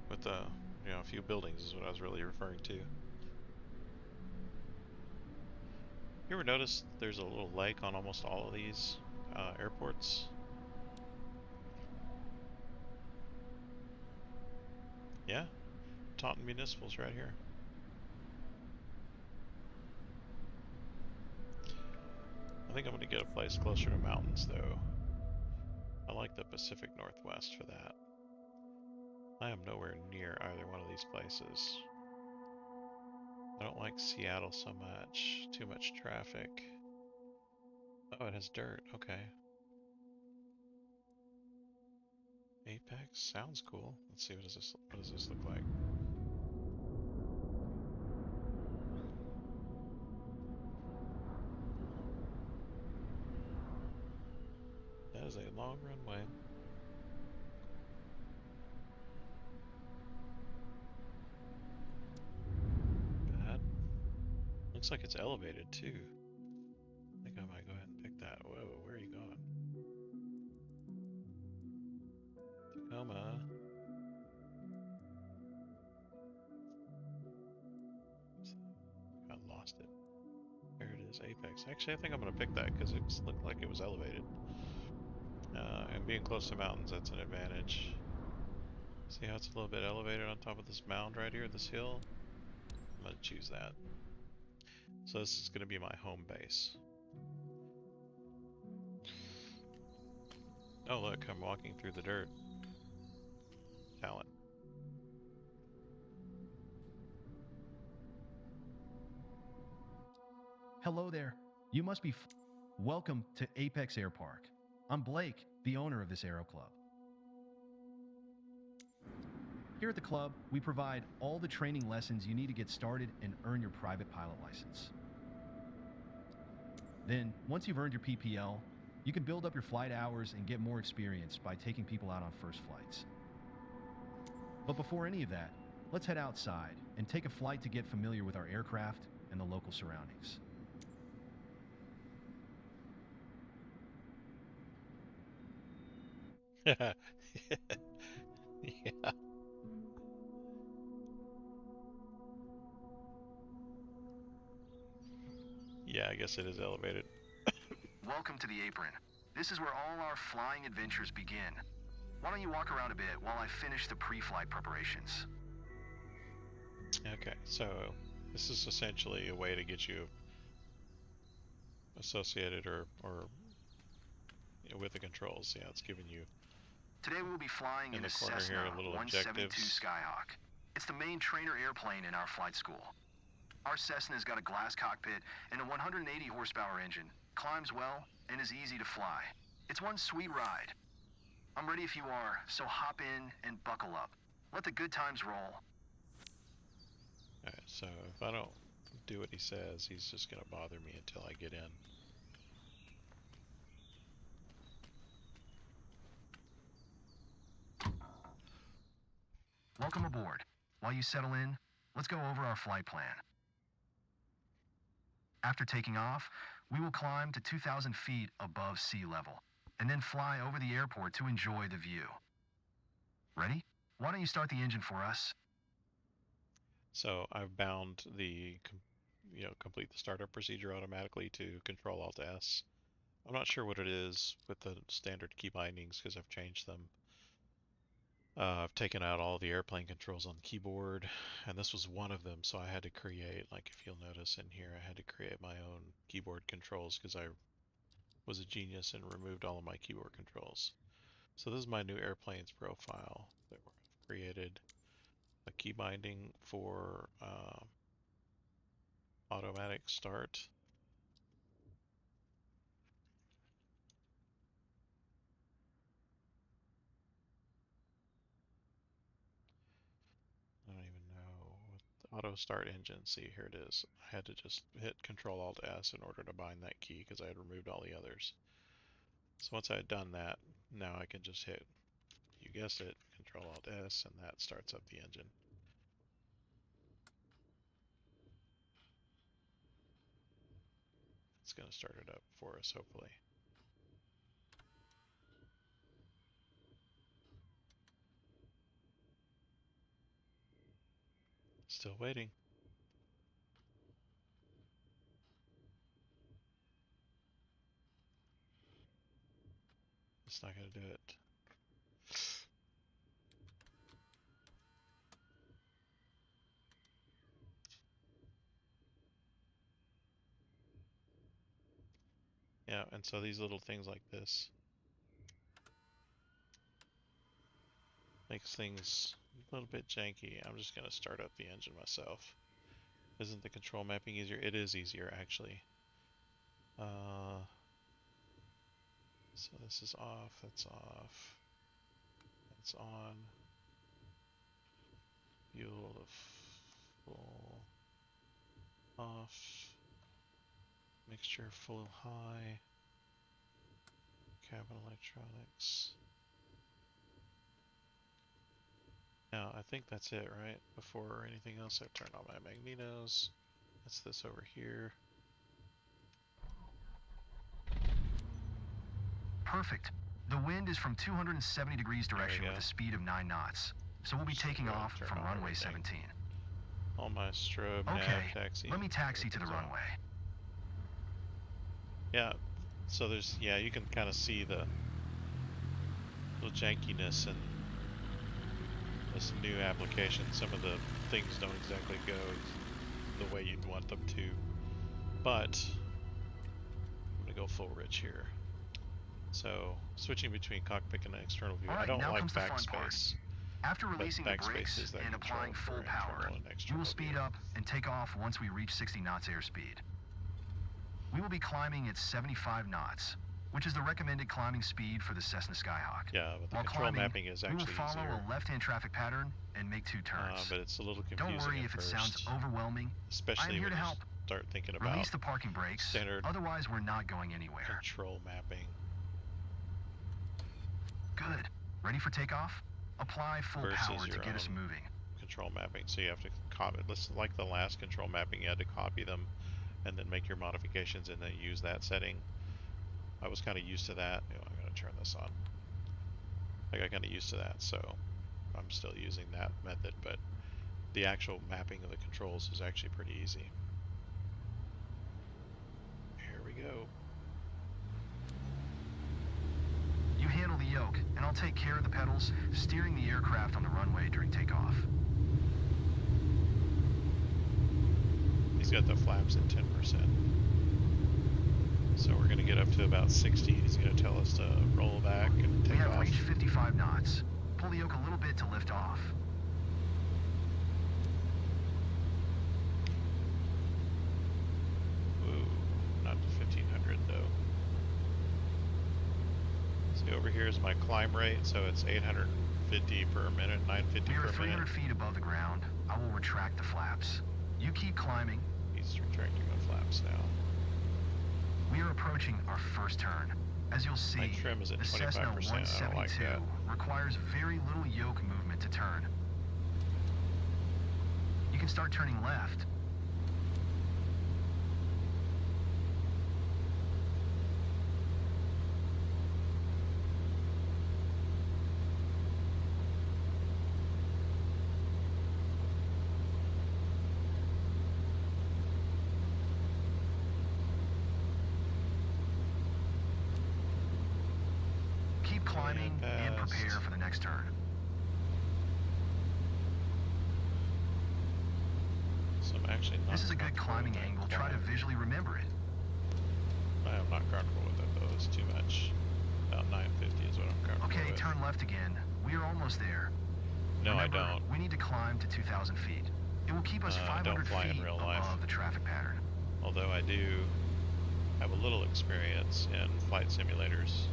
With the, a few buildings is what I was really referring to. You ever notice there's a little lake on almost all of these airports? Yeah, Taunton Municipal's right here. I think I'm going to get a place closer to mountains, though. I like the Pacific Northwest for that. I am nowhere near either one of these places. I don't like Seattle so much. Too much traffic. Oh, it has dirt. Okay. Apex sounds cool. Let's see, what does this look like? That is a long runway. Bad. Looks like it's elevated too. I think I might go ahead and pick that. Whoa, where are you going? Tacoma. I lost it. There it is, Apex. Actually, I think I'm going to pick that because it looked like it was elevated. And being close to mountains, that's an advantage. See how it's a little bit elevated on top of this mound right here, this hill? I'm going to choose that. So this is going to be my home base. Oh look, I'm walking through the dirt. Talent. Hello there. You must be welcome to Apex Air Park. I'm Blake, the owner of this aero club. Here at the club, we provide all the training lessons you need to get started and earn your private pilot license. Then, once you've earned your PPL, you can build up your flight hours and get more experience by taking people out on first flights. But before any of that, let's head outside and take a flight to get familiar with our aircraft and the local surroundings. Yeah. Yeah, I guess it is elevated. Welcome to the apron. This is where all our flying adventures begin. Why don't you walk around a bit while I finish the pre-flight preparations? Okay, so this is essentially a way to get you associated or with the controls. Yeah, it's giving you Today we will be flying in in the a corner Cessna here little 172 objectives. Skyhawk. It's the main trainer airplane in our flight school. Our Cessna's got a glass cockpit and a 180 horsepower engine, climbs well, and is easy to fly. It's one sweet ride. I'm ready if you are, so hop in and buckle up. Let the good times roll. Alright, so if I don't do what he says. He's just going to bother me until I get in. Welcome aboard. While you settle in, let's go over our flight plan. After taking off, we will climb to 2,000 feet above sea level, and then fly over the airport to enjoy the view. Ready? Why don't you start the engine for us? So I've bound the, complete the startup procedure automatically to Control Alt S. I'm not sure what it is with the standard key bindings because I've changed them. I've taken out all the airplane controls on the keyboard, and this was one of them, so I had to create, like if you'll notice in here, I had to create my own keyboard controls because I was a genius and removed all of my keyboard controls. So this is my new airplanes profile that I've created a key binding for automatic start. I don't even know what the auto start engine. See, here it is. I had to just hit Control Alt S in order to bind that key because I had removed all the others. So once I had done that, now I can just hit, you guessed it, Control Alt S, and that starts up the engine. It's going to start it up for us, hopefully. Still waiting. It's not going to do it. Yeah, and so these little things like this makes things a little bit janky. I'm just going to start up the engine myself. Isn't the control mapping easier? It is easier, actually. So this is off, that's off, that's on. Fuel to full off. Mixture full high. Cabin electronics. Now, I think that's it, right? Before anything else, I've turned on my magnetos. That's this over here. Perfect. The wind is from 270 degrees direction with a speed of 9 knots. So we'll be taking off from runway 17. All my strobe, nav, taxi. Let me taxi to the runway. Yeah, so there's, yeah, you can kind of see the little jankiness in this new application. Some of the things don't exactly go the way you'd want them to, but I'm gonna go full rich here. So switching between cockpit and external view. I don't like backspace. After releasing the brakes and applying full power, you will speed up and take off once we reach 60 knots airspeed. We will be climbing at 75 knots, which is the recommended climbing speed for the Cessna Skyhawk. Yeah, but the control mapping is actually easier. We will follow a left-hand traffic pattern and make 2 turns. But it's a little confusing. Don't worry if it sounds overwhelming. Especially when you start thinking about release the parking brakes. Standard otherwise, we're not going anywhere. Control mapping. Good. Ready for takeoff? Apply full power to get us moving. Control mapping. So you have to copy. Like the last control mapping, you had to copy them and then make your modifications and then use that setting. I was kind of used to that. I'm going to turn this on. I got kind of used to that, so I'm still using that method, but the actual mapping of the controls is actually pretty easy. Here we go. You handle the yoke, and I'll take care of the pedals, steering the aircraft on the runway during takeoff. He's got the flaps at 10%. So we're going to get up to about 60. He's going to tell us to roll back and take off. We have reached 55 knots. Pull the yoke a little bit to lift off. Ooh, not to 1500 though. See, over here is my climb rate, so it's 850 per minute, 950 per minute. We are 300 feet above the ground. I will retract the flaps. You keep climbing. He's Just retracting my flaps now. We are approaching our first turn. As you'll see, My trim is at the 25%. Cessna I don't like 172 that. requires very little yoke movement to turn. You can start turning left. Keep climbing and prepare for the next turn. So I'm actually not. This is a good climbing angle. Try to visually remember it. I am not comfortable with it though. It's too much. About 950 is what I'm comfortable Okay, with. turn left again. We are almost there. No, Remember, I don't. We need to climb to 2,000 feet. It will keep us I don't 500 fly in feet real above life. the traffic pattern. Although I do have a little experience in flight simulators.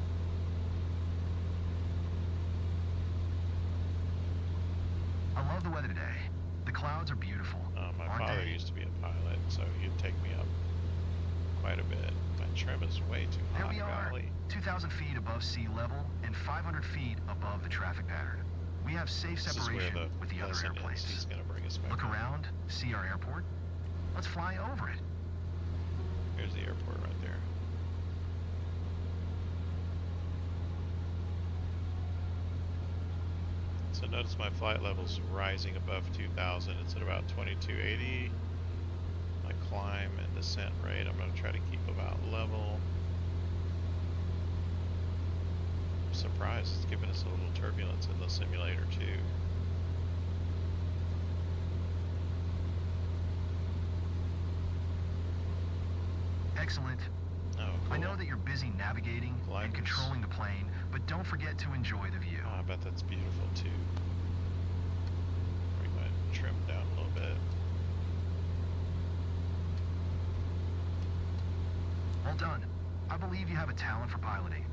I love the weather today. The clouds are beautiful. My aren't father they? used to be a pilot, so he'd take me up quite a bit. My trim is way too There high, we are, golly. 2,000 feet above sea level and 500 feet above the traffic pattern. We have safe This is where separation the with the other lesson airplanes. ends. He's going to bring us back. Look around, see our airport. Let's fly over it. Here's the airport right there. So notice my flight level's rising above 2,000. It's at about 2280. My climb and descent rate, I'm going to try to keep about level. I'm surprised it's giving us a little turbulence in the simulator too. Excellent. Oh, cool. I know that you're busy navigating and controlling the plane, but don't forget to enjoy the view. Oh, I bet that's beautiful too. Bring my trim down a little bit. Well done. I believe you have a talent for piloting.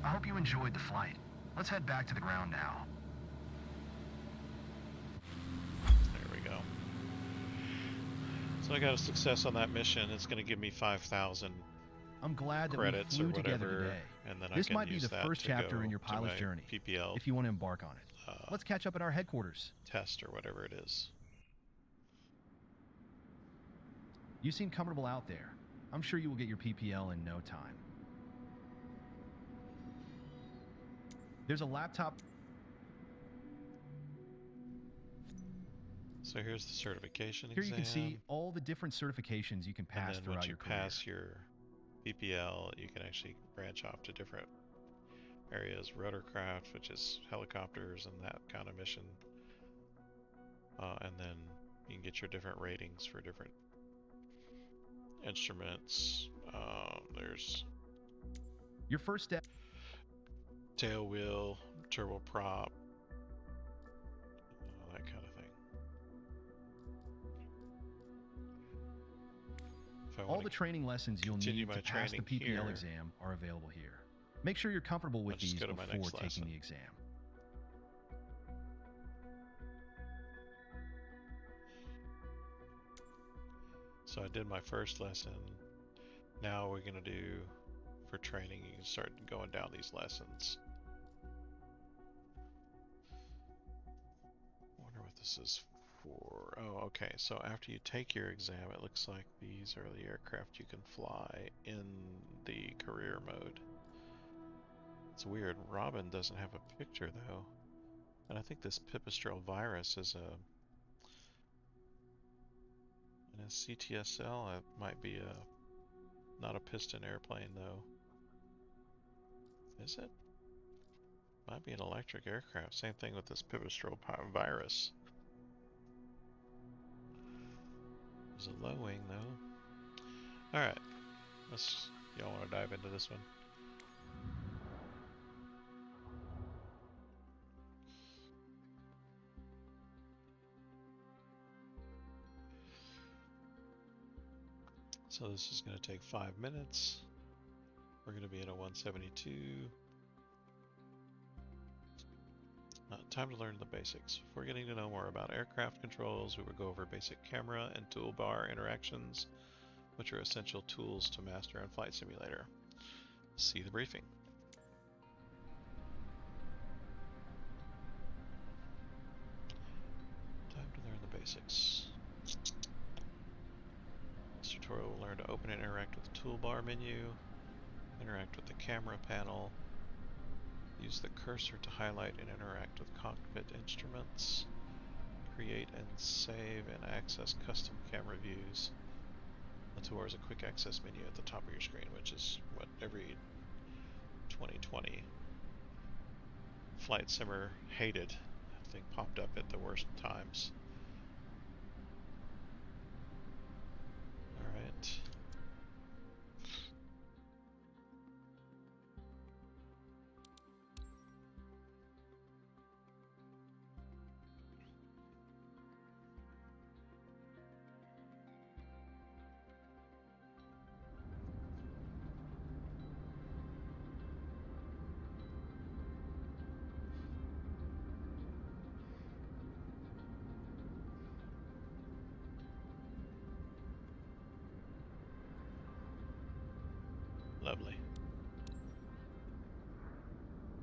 I hope you enjoyed the flight. Let's head back to the ground now. There we go. So I got a success on that mission. It's going to give me 5,000 I'm glad that credits we or flew together whatever, today. and then This I can might be use the that first to chapter go in your to pilot's my journey, PPL if you want to embark on it. Let's catch up at our headquarters. test or whatever it is. You seem comfortable out there. I'm sure you will get your PPL in no time. There's a laptop. So here's the certification Here exam. you can see all the different certifications you can pass and then throughout once you your career. pass your PPL, you can actually branch off to different areas. Rotorcraft, which is helicopters and that kind of mission. And then you can get your different ratings for different instruments. There's Your first step. tail wheel, turboprop, that kind of thing. If I All wanna the training lessons you'll continue need my to pass the training PPL here, exam are available here. Make sure you're comfortable with I'll just these go to my before next taking lesson. the exam. So I did my first lesson. Now we're gonna do, for training, you can start going down these lessons. Wonder what this is for. Oh, okay. So after you take your exam, it looks like these are the aircraft you can fly in the career mode. It's weird. Robin doesn't have a picture though, and I think this pipistrelle virus is a CTSL. It might be a not a piston airplane though. Is it? Might be an electric aircraft. Same thing with this pipistrelle virus. There's a low wing though. Alright. Y'all want to dive into this one? So this is going to take 5 minutes. We're going to be at a 172. time to learn the basics. Before getting to know more about aircraft controls, we will go over basic camera and toolbar interactions, which are essential tools to master in Flight Simulator. See the briefing. Time to learn the basics. This tutorial will learn to open and interact with the toolbar menu, interact with the camera panel, use the cursor to highlight and interact with cockpit instruments, create and save and access custom camera views. The toolbar is a quick access menu at the top of your screen, which is what every 2020 flight simmer hated. That thing popped up at the worst times. Alright. Lovely.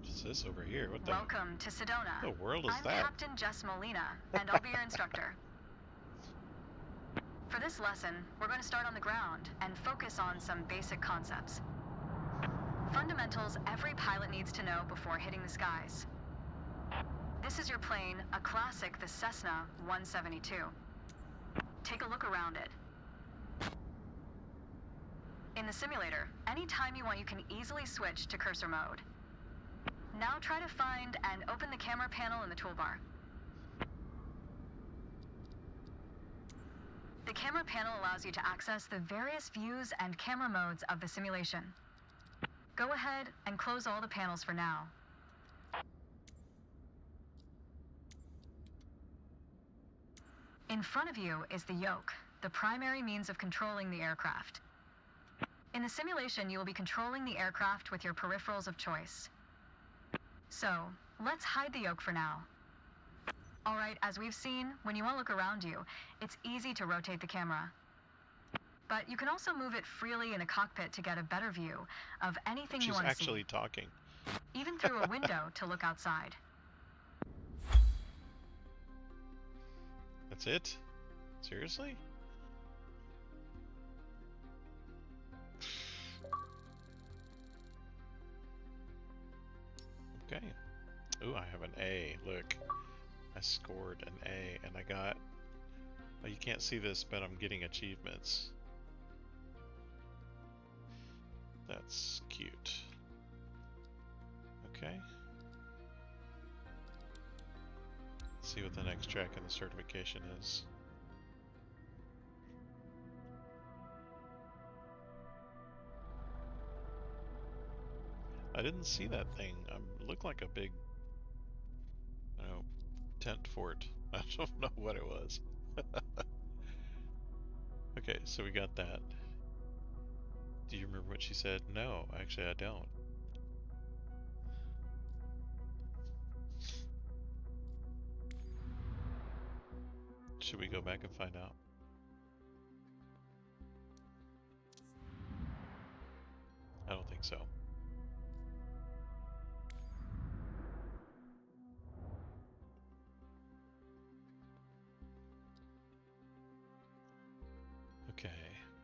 What's this over here? What the Welcome to Sedona. the world is I'm that? Captain Jess Molina, and I'll be your instructor. For this lesson, we're going to start on the ground and focus on some basic concepts. Fundamentals every pilot needs to know before hitting the skies. This is your plane, a classic, the Cessna 172. Take a look around it. In the simulator, anytime you want, you can easily switch to cursor mode. Now try to find and open the camera panel in the toolbar. The camera panel allows you to access the various views and camera modes of the simulation. Go ahead and close all the panels for now. In front of you is the yoke, the primary means of controlling the aircraft. In the simulation, you will be controlling the aircraft with your peripherals of choice. So, let's hide the yoke for now. Alright, as we've seen, when you want to look around you, it's easy to rotate the camera. But you can also move it freely in a cockpit to get a better view of anything you She's want to see. actually talking. Even through a window to look outside. That's it? Seriously? Okay. Ooh, I have an A. Look. I scored an A and I got... Oh, you can't see this, but I'm getting achievements. That's cute. Okay. Let's see what the next track in the certification is. I didn't see that thing. It looked like a big, I don't know, tent fort. I don't know what it was. Okay, so we got that. Do you remember what she said? No, actually I don't. Should we go back and find out? I don't think so. Okay,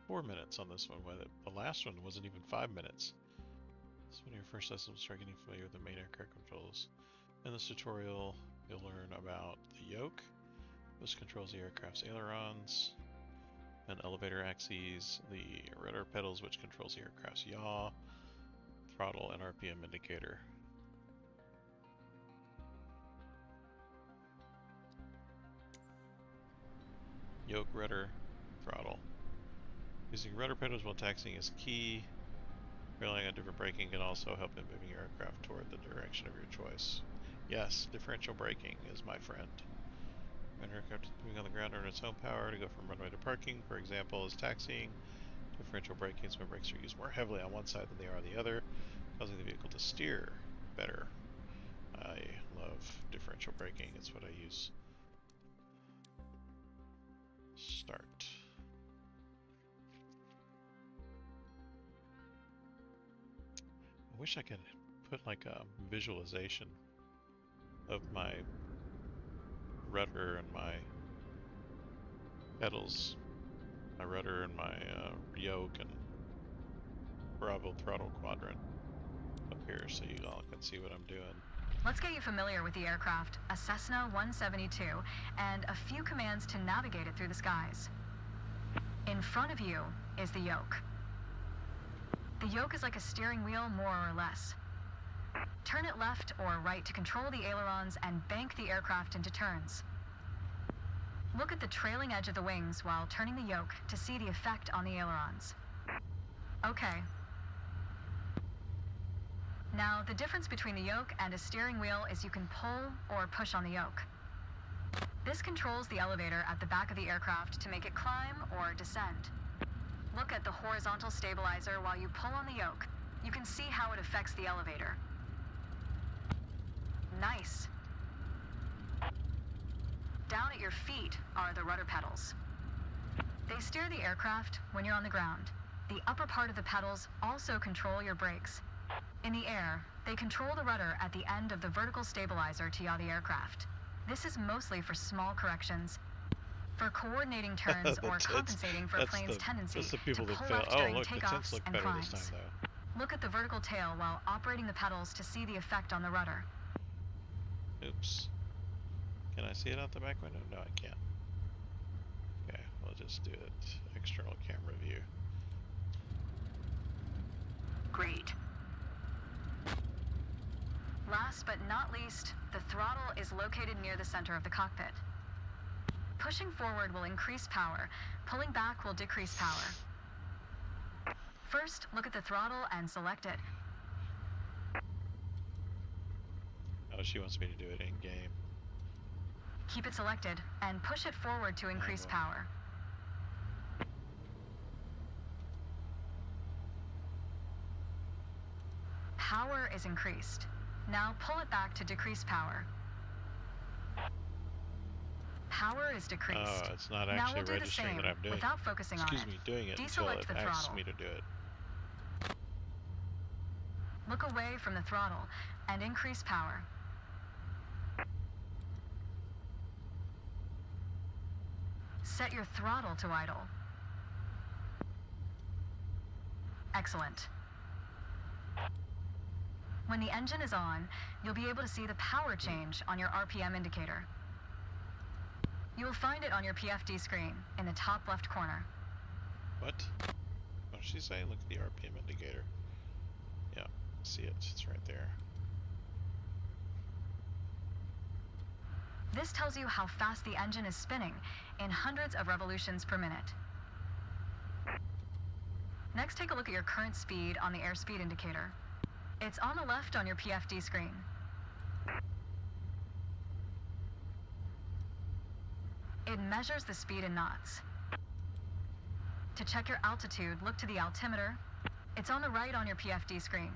4 minutes on this one. The last one wasn't even 5 minutes. This is one of your first lessons, start getting familiar with the main aircraft controls. In this tutorial, you'll learn about the yoke, which controls the aircraft's ailerons, and elevator axes, the rudder pedals, which controls the aircraft's yaw, throttle, and RPM indicator. Yoke, rudder, throttle. Using rudder pedals while taxiing is key. Relying on different braking can also help in moving your aircraft toward the direction of your choice. Yes, differential braking is my friend. When an aircraft is moving on the ground on its own power to go from runway to parking, for example, is taxiing. Differential braking is when brakes are used more heavily on one side than they are on the other, causing the vehicle to steer better. I love differential braking. It's what I use. Start. I wish I could put like a visualization of my rudder and my pedals, my rudder and my yoke and Bravo throttle quadrant up here so you all can see what I'm doing. Let's get you familiar with the aircraft, a Cessna 172, and a few commands to navigate it through the skies. In front of you is the yoke. The yoke is like a steering wheel, more or less. Turn it left or right to control the ailerons and bank the aircraft into turns. Look at the trailing edge of the wings while turning the yoke to see the effect on the ailerons. Okay. Now, the difference between the yoke and a steering wheel is you can pull or push on the yoke. This controls the elevator at the back of the aircraft to make it climb or descend. Look at the horizontal stabilizer while you pull on the yoke. You can see how it affects the elevator. Nice. Down at your feet are the rudder pedals. They steer the aircraft when you're on the ground. The upper part of the pedals also control your brakes. In the air, they control the rudder at the end of the vertical stabilizer to yaw the aircraft. This is mostly for small corrections, for coordinating turns or compensating for a plane's tendency that's the people to that pull fail. left Oh, during look, the tints takeoffs look and better climbs. this time, though. Look at the vertical tail while operating the pedals to see the effect on the rudder. Oops. Can I see it out the back window? No, I can't. Okay, we'll just do it external camera view. Great. Last but not least, the throttle is located near the center of the cockpit. Pushing forward will increase power. Pulling back will decrease power. First, look at the throttle and select it. Oh, she wants me to do it in-game. Keep it selected and push it forward to increase boy. power. Power is increased. Now pull it back to decrease power. Power is decreased. Oh, it's not Now actually we'll do the registering same that I'm doing. without focusing on Excuse it. me, doing it until Deselect it the asks throttle. me to do it. Look away from the throttle and increase power. Set your throttle to idle. Excellent. When the engine is on, you'll be able to see the power change on your RPM indicator. You will find it on your PFD screen in the top left corner. What? What did she say? Look at the RPM indicator. Yeah, see it. It's right there. This tells you how fast the engine is spinning in hundreds of revolutions per minute. Next, take a look at your current speed on the airspeed indicator. It's on the left on your PFD screen. It measures the speed in knots. To check your altitude, look to the altimeter. It's on the right on your PFD screen.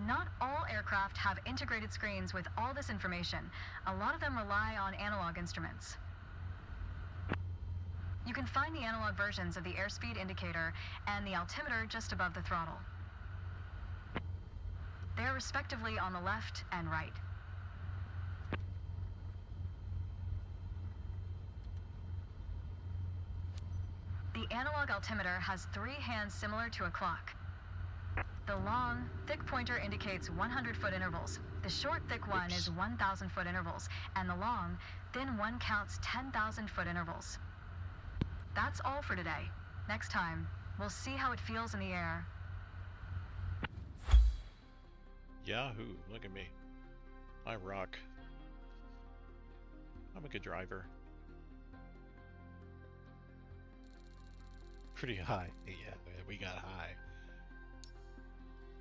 Not all aircraft have integrated screens with all this information. A lot of them rely on analog instruments. You can find the analog versions of the airspeed indicator and the altimeter just above the throttle. They are respectively on the left and right. The analog altimeter has 3 hands similar to a clock. The long, thick pointer indicates 100-foot intervals. The short, thick one is 1,000-foot intervals. And the long, thin one counts 10,000-foot intervals. That's all for today. Next time, we'll see how it feels in the air. Yahoo! Look at me. I rock. I'm a good driver. Pretty high. Yeah, we got high.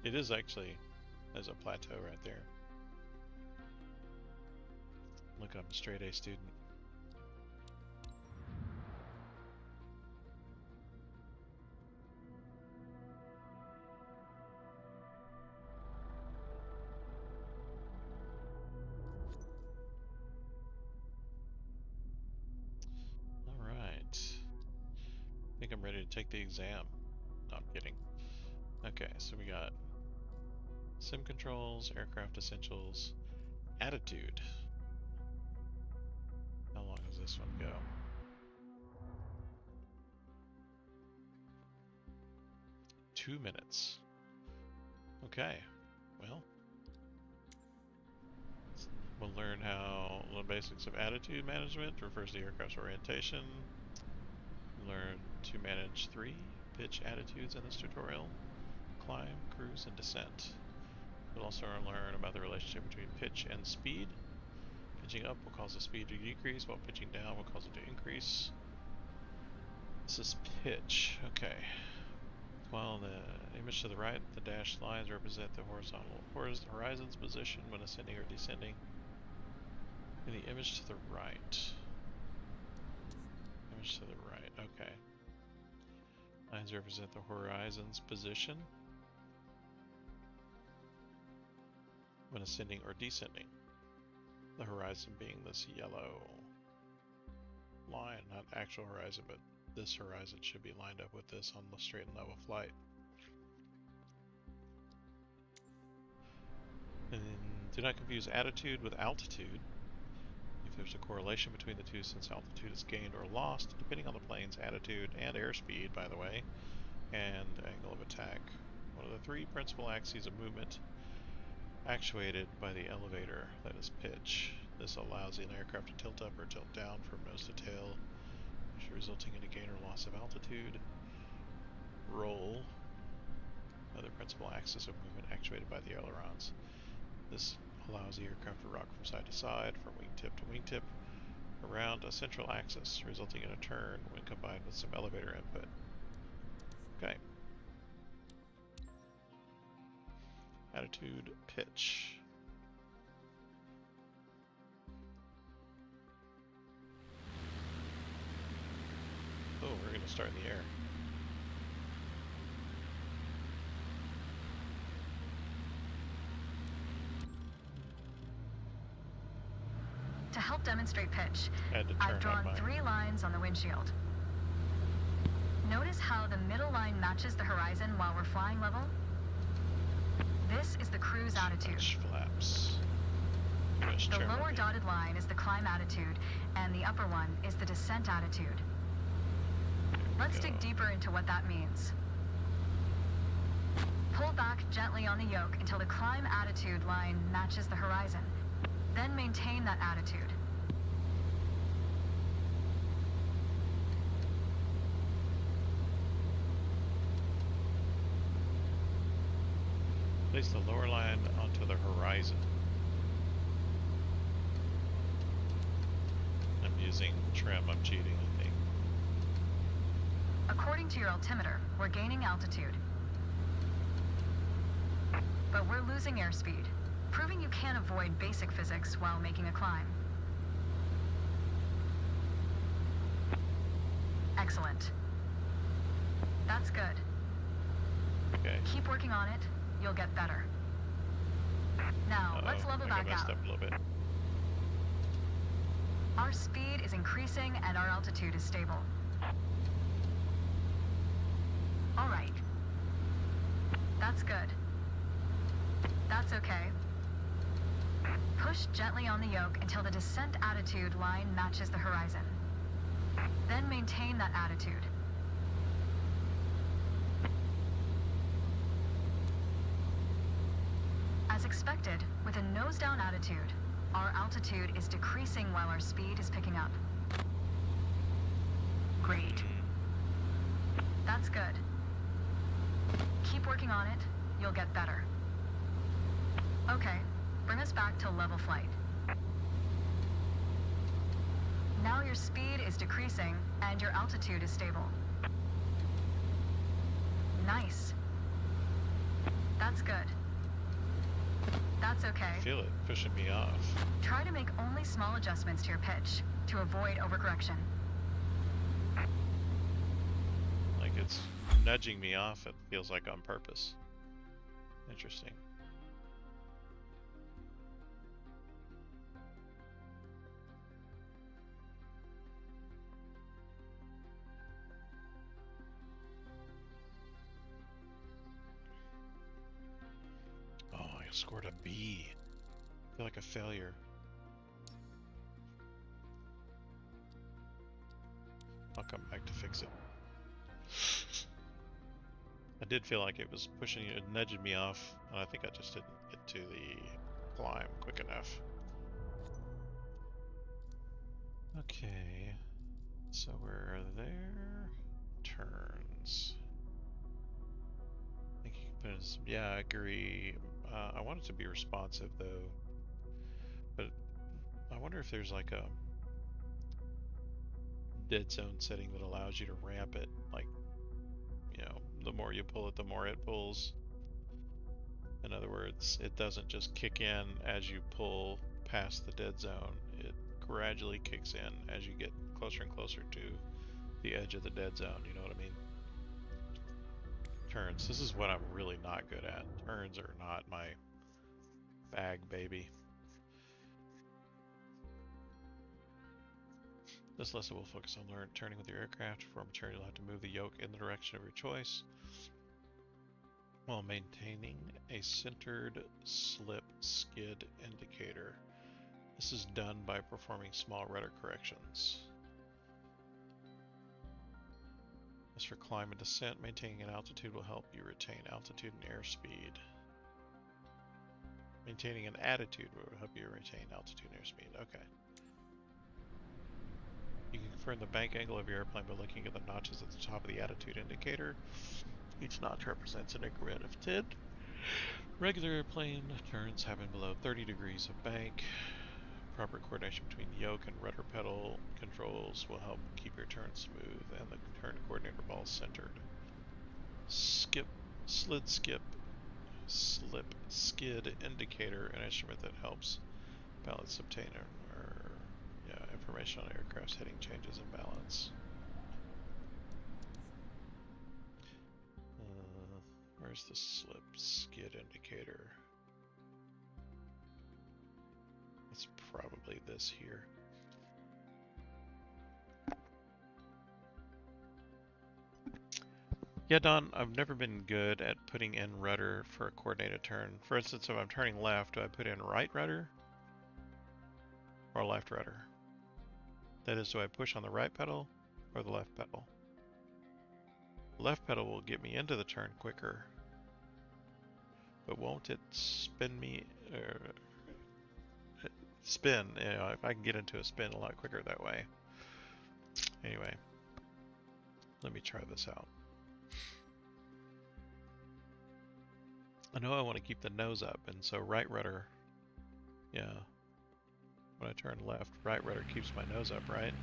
It is actually, there's a plateau right there. Look, I'm a straight A student. think I'm ready to take the exam. No, I'm kidding. Okay, so we got sim controls, aircraft essentials, attitude. How long does this one go? Two minutes. Okay, well, we'll learn the basics of attitude management, refers to the aircraft's orientation. Learn to manage 3 pitch attitudes in this tutorial: climb, cruise, and descent. We'll also learn about the relationship between pitch and speed. Pitching up will cause the speed to decrease, while pitching down will cause it to increase. This is pitch. Okay. While the image to the right, the dashed lines represent the horizon's position when ascending or descending. In the image to the right. Image to the right. Okay. Lines represent the horizon's position when ascending or descending. The horizon being this yellow line, not actual horizon, but this horizon should be lined up with this on the straight and level flight. And do not confuse attitude with altitude. If there's a correlation between the two, since altitude is gained or lost, depending on the plane's attitude and airspeed, by the way, and angle of attack. One of the 3 principal axes of movement actuated by the elevator, that is pitch. This allows the aircraft to tilt up or tilt down from nose to tail, resulting in a gain or loss of altitude. Roll, another principal axis of movement actuated by the ailerons. This allows the aircraft to rock from side to side, from wingtip to wingtip, around a central axis, resulting in a turn when combined with some elevator input. Okay. Attitude, pitch. Oh, we're going to start in the air. To help demonstrate pitch, I've drawn 3 lines on the windshield. Notice how the middle line matches the horizon while we're flying level? This is the cruise attitude. Flaps. The lower dotted line is the climb attitude, and the upper one is the descent attitude. Let's dig deeper into what that means. Pull back gently on the yoke until the climb attitude line matches the horizon. Then maintain that attitude. Place the lower line onto the horizon. I'm using trim, I'm cheating, I think. According to your altimeter, we're gaining altitude. But we're losing airspeed, proving you can't avoid basic physics while making a climb. Excellent. That's good. Okay. Keep working on it. You'll get better. Now, let's level back out. Up a little bit. Our speed is increasing and our altitude is stable. All right. That's good. That's okay. Push gently on the yoke until the descent attitude line matches the horizon. Then maintain that attitude. As expected, with a nose-down attitude, our altitude is decreasing while our speed is picking up. Great. That's good. Keep working on it. You'll get better. Okay, bring us back to level flight. Now your speed is decreasing and your altitude is stable. Nice. That's good. That's okay. I feel it pushing me off. Try to make only small adjustments to your pitch to avoid overcorrection. Like it's nudging me off, it feels like on purpose. Interesting. Scored a B. I feel like a failure. I'll come back to fix it. I did feel like it was pushing it, nudging me off, and I think I just didn't get to the climb quick enough. Okay, so we're there. Turns. I think you can put in some, yeah, I agree. I want it to be responsive though, but I wonder if there's like a dead zone setting that allows you to ramp it, like, you know, the more you pull it, the more it pulls. In other words, it doesn't just kick in as you pull past the dead zone. It gradually kicks in as you get closer and closer to the edge of the dead zone, you know what I mean? Turns. This is what I'm really not good at. Turns are not my bag, baby. This lesson will focus on turning with your aircraft. For turn, you'll have to move the yoke in the direction of your choice while maintaining a centered slip skid indicator. This is done by performing small rudder corrections. As for climb and descent, maintaining an altitude will help you retain altitude and airspeed. Maintaining an attitude will help you retain altitude and airspeed. Okay. You can confirm the bank angle of your airplane by looking at the notches at the top of the attitude indicator. Each notch represents an increment of 10. Regular airplane turns happen below 30 degrees of bank. Proper coordination between yoke and rudder pedal controls will help keep your turn smooth and the turn coordinator ball centered. Slip skid indicator, an instrument that helps pilots obtain information on aircraft's heading changes and balance. Where's the slip skid indicator? It's probably this here. Yeah, Don, I've never been good at putting in rudder for a coordinated turn. For instance, if I'm turning left, do I put in right rudder or left rudder? That is, do I push on the right pedal or the left pedal? The left pedal will get me into the turn quicker, but won't it spin me, spin, you know, if I can get into a spin a lot quicker that way. Anyway, let me try this out. I know I want to keep the nose up, and so right rudder, yeah. When I turn left, right rudder keeps my nose up, right?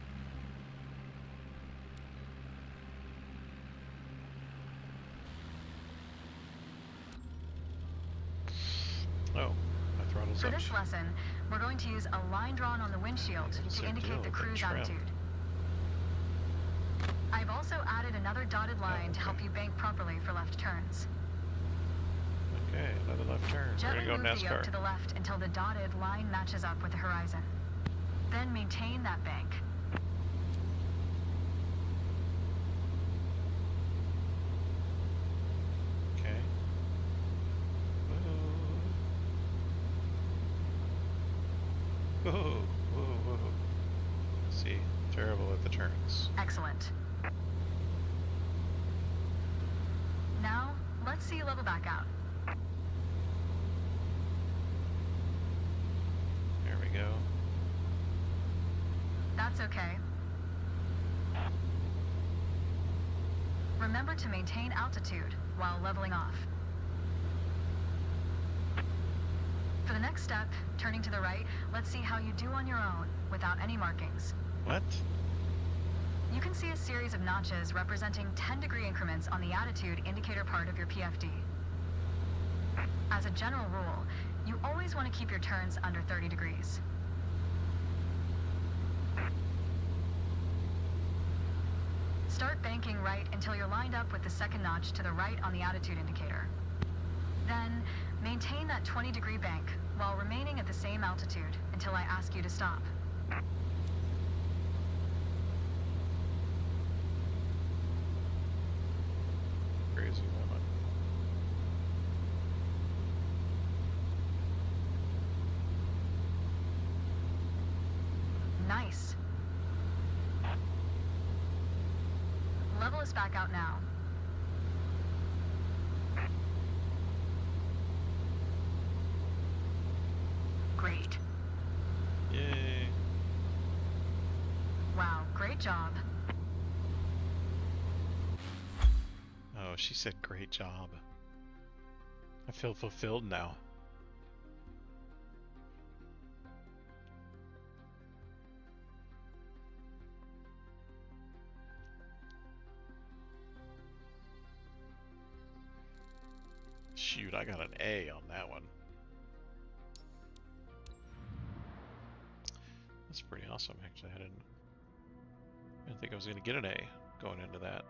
Oh, my throttle's For up. this lesson, we're going to use a line drawn on the windshield to indicate the cruise attitude. I've also added another dotted line to help you bank properly for left turns. Okay, another left turn. Gently We're move gonna the go yoke NASCAR. to the left until the dotted line matches up with the horizon. Then maintain that bank. Okay. Whoa. Whoa, whoa, whoa. See, terrible at the turns. Excellent. Now, let's see you level back out. There we go. That's okay. Remember to maintain altitude while leveling off. For the next step, turning to the right, let's see how you do on your own without any markings. What? You can see a series of notches representing 10-degree increments on the attitude indicator part of your PFD. As a general rule, you always want to keep your turns under 30 degrees. Start banking right until you're lined up with the second notch to the right on the attitude indicator. Then, maintain that 20-degree bank while remaining at the same altitude until I ask you to stop. Crazy woman. Nice. Level us back out now. Great. Yay. Wow, great job. Oh, she said great job. I feel fulfilled now. Shoot, I got an A on that one. That's pretty awesome, actually. I didn't think I was going to get an A going into that.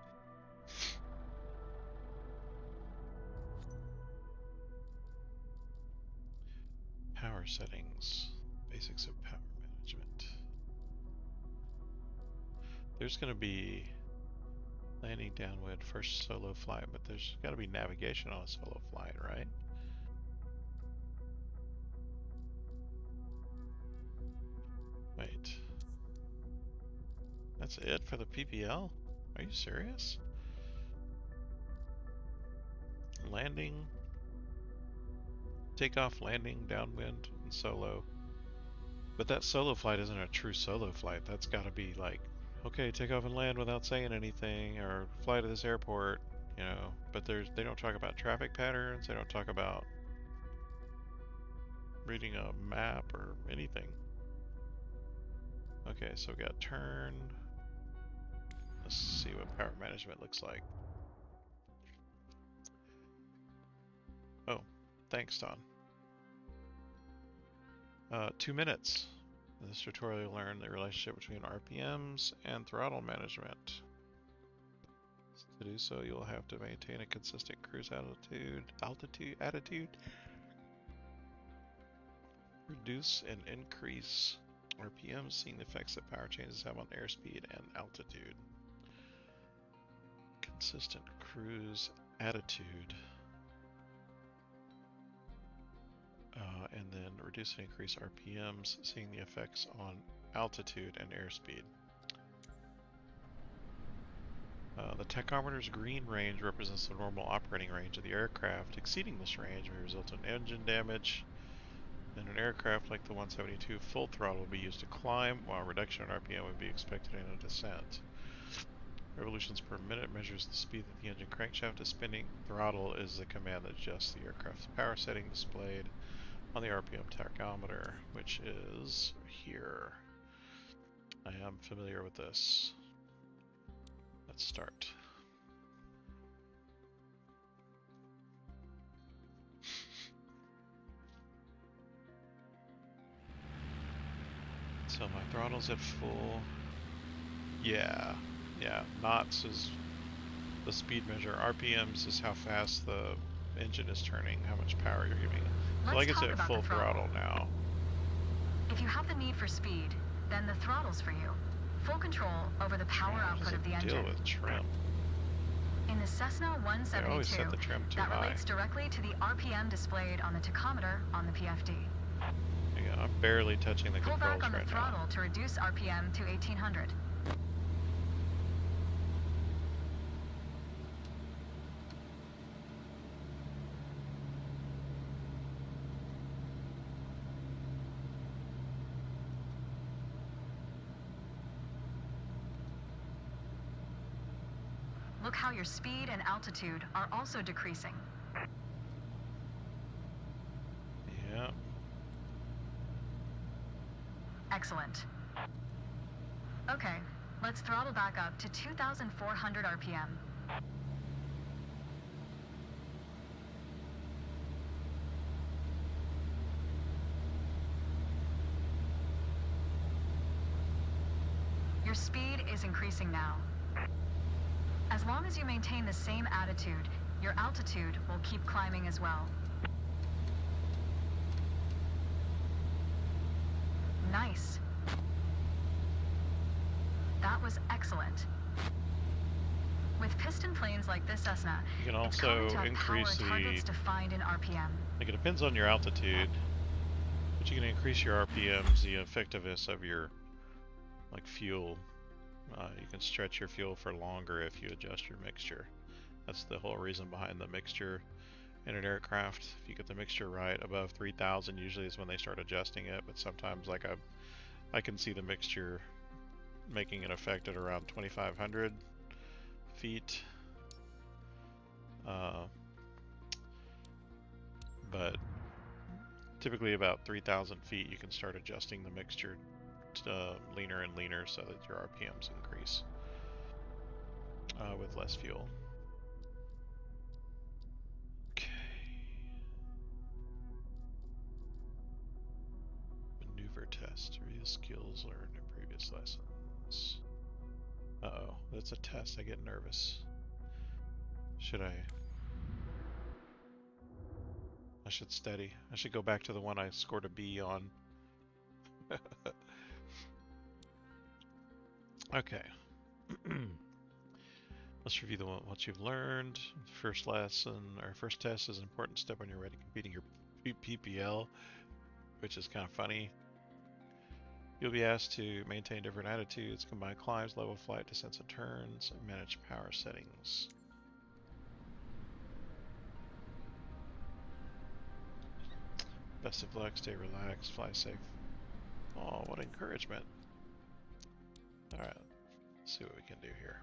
Power settings. Basics of power management. There's going to be landing downwind, first solo flight, but there's got to be navigation on a solo flight, right? Wait. That's it for the PPL? Are you serious? Landing, takeoff, landing, downwind, and solo. But that solo flight isn't a true solo flight. That's got to be like, okay, take off and land without saying anything, or fly to this airport, you know. But they don't talk about traffic patterns. They don't talk about reading a map or anything. Okay, so we got turn. Let's see what power management looks like. Oh, thanks, Don. 2 minutes. In this tutorial, you'll learn the relationship between RPMs and throttle management. To do so, you'll have to maintain a consistent cruise attitude, reduce and increase RPMs, seeing the effects that power changes have on airspeed and altitude. Consistent cruise attitude. And then reduce and increase RPMs, seeing the effects on altitude and airspeed. The tachometer's green range represents the normal operating range of the aircraft. Exceeding this range may result in engine damage. In an aircraft like the 172, full throttle will be used to climb, while reduction in RPM would be expected in a descent. Revolutions per minute measures the speed that the engine crankshaft is spinning. Throttle is the command that adjusts the aircraft's power setting displayed on the RPM tachometer, which is here. I am familiar with this. Let's start. So my throttle's at full. Yeah. Knots is the speed measure. RPMs is how fast the engine is turning, how much power you're giving it. So like it's at full throttle now. If you have the need for speed, then the throttle's for you. Full control over the power output of the engine. Deal with trim. In the Cessna 172, that relates directly to the RPM displayed on the tachometer on the PFD. Yeah, I'm barely touching the controls right now. Pull back on the throttle to reduce RPM to 1800. Look how your speed and altitude are also decreasing. Yeah. Excellent. Okay, let's throttle back up to 2,400 RPM. Your speed is increasing now. As long as you maintain the same attitude, your altitude will keep climbing as well. Nice. That was excellent. With piston planes like this Cessna, you can also increase the targets defined in RPM. Like it depends on your altitude, but you can increase your RPMs, the effectiveness of your like fuel. You can stretch your fuel for longer if you adjust your mixture. That's the whole reason behind the mixture in an aircraft. If you get the mixture right, above 3,000 usually is when they start adjusting it, but sometimes like I can see the mixture making an effect at around 2,500 feet. But typically about 3,000 feet you can start adjusting the mixture to leaner and leaner so that your RPMs increase with less fuel. Okay. Maneuver test. Review skills learned in previous lessons. Uh-oh, that's a test. I get nervous. Should I should steady. I should go back to the one I scored a B on. Okay. Let's review what you've learned. First lesson, or first test is an important step when you're ready competing your PPL, which is kind of funny. You'll be asked to maintain different attitudes, combine climbs, level flight, descents and turns, and manage power settings. Best of luck, stay relaxed, fly safe. Oh, what encouragement. Alright, let's see what we can do here.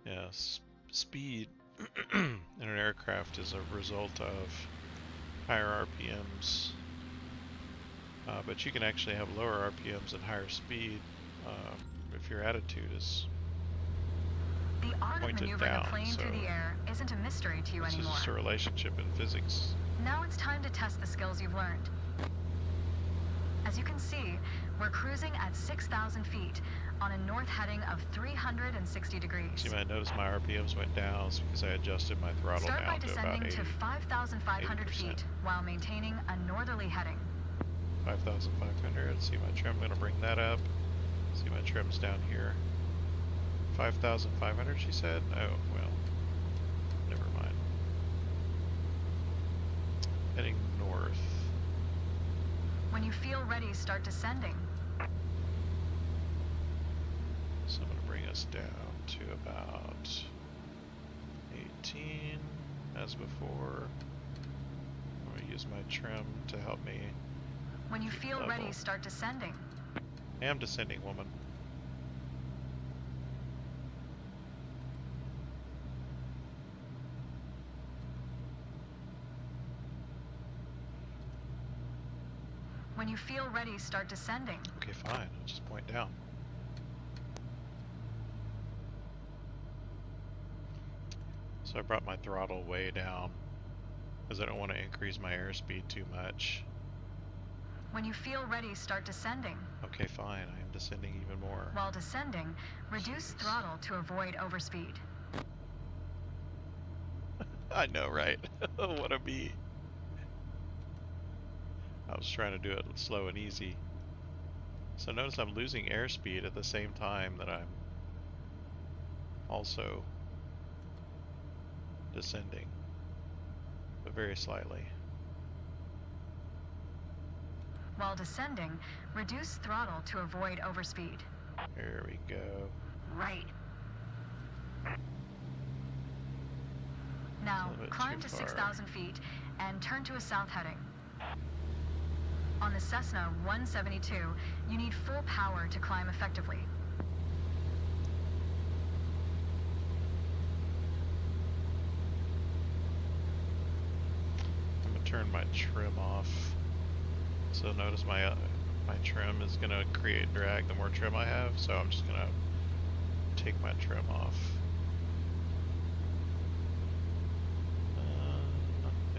Yes, speed in an aircraft is a result of higher RPMs, but you can actually have lower RPMs and higher speed if your attitude is The art of pointed maneuvering down. a plane So through the air isn't a mystery to you this anymore. is just a relationship in physics. Now it's time to test the skills you've learned. As you can see, we're cruising at 6,000 feet on a north heading of 360 degrees. So you might notice my RPMs went down because I adjusted my throttle Start by down to about descending 80, to 5,500 80%. feet while maintaining a northerly heading. 5,500. See my trim. I'm gonna bring that up. See my trim's down here. 5,500. She said. Oh well. Never mind. Heading north. When you feel ready, start descending. So I'm going to bring us down to about 18 as before. I'm going to use my trim to help me. When you feel level. ready, start descending. I am descending, woman. When you feel ready, start descending. Okay, fine. I'll just point down. So I brought my throttle way down because I don't want to increase my airspeed too much. When you feel ready, start descending. Okay, fine. I am descending even more. While descending, reduce Jeez. throttle to avoid overspeed. I know, right? What a bee. I was trying to do it slow and easy. So notice I'm losing airspeed at the same time that I'm also descending, but very slightly. While descending, reduce throttle to avoid overspeed. Here we go. Right. Now, a little bit climb too to far. 6,000 feet and turn to a south heading. On the Cessna 172, you need full power to climb effectively. I'm gonna turn my trim off. So notice my trim is gonna create drag the more trim I have. So I'm just gonna take my trim off.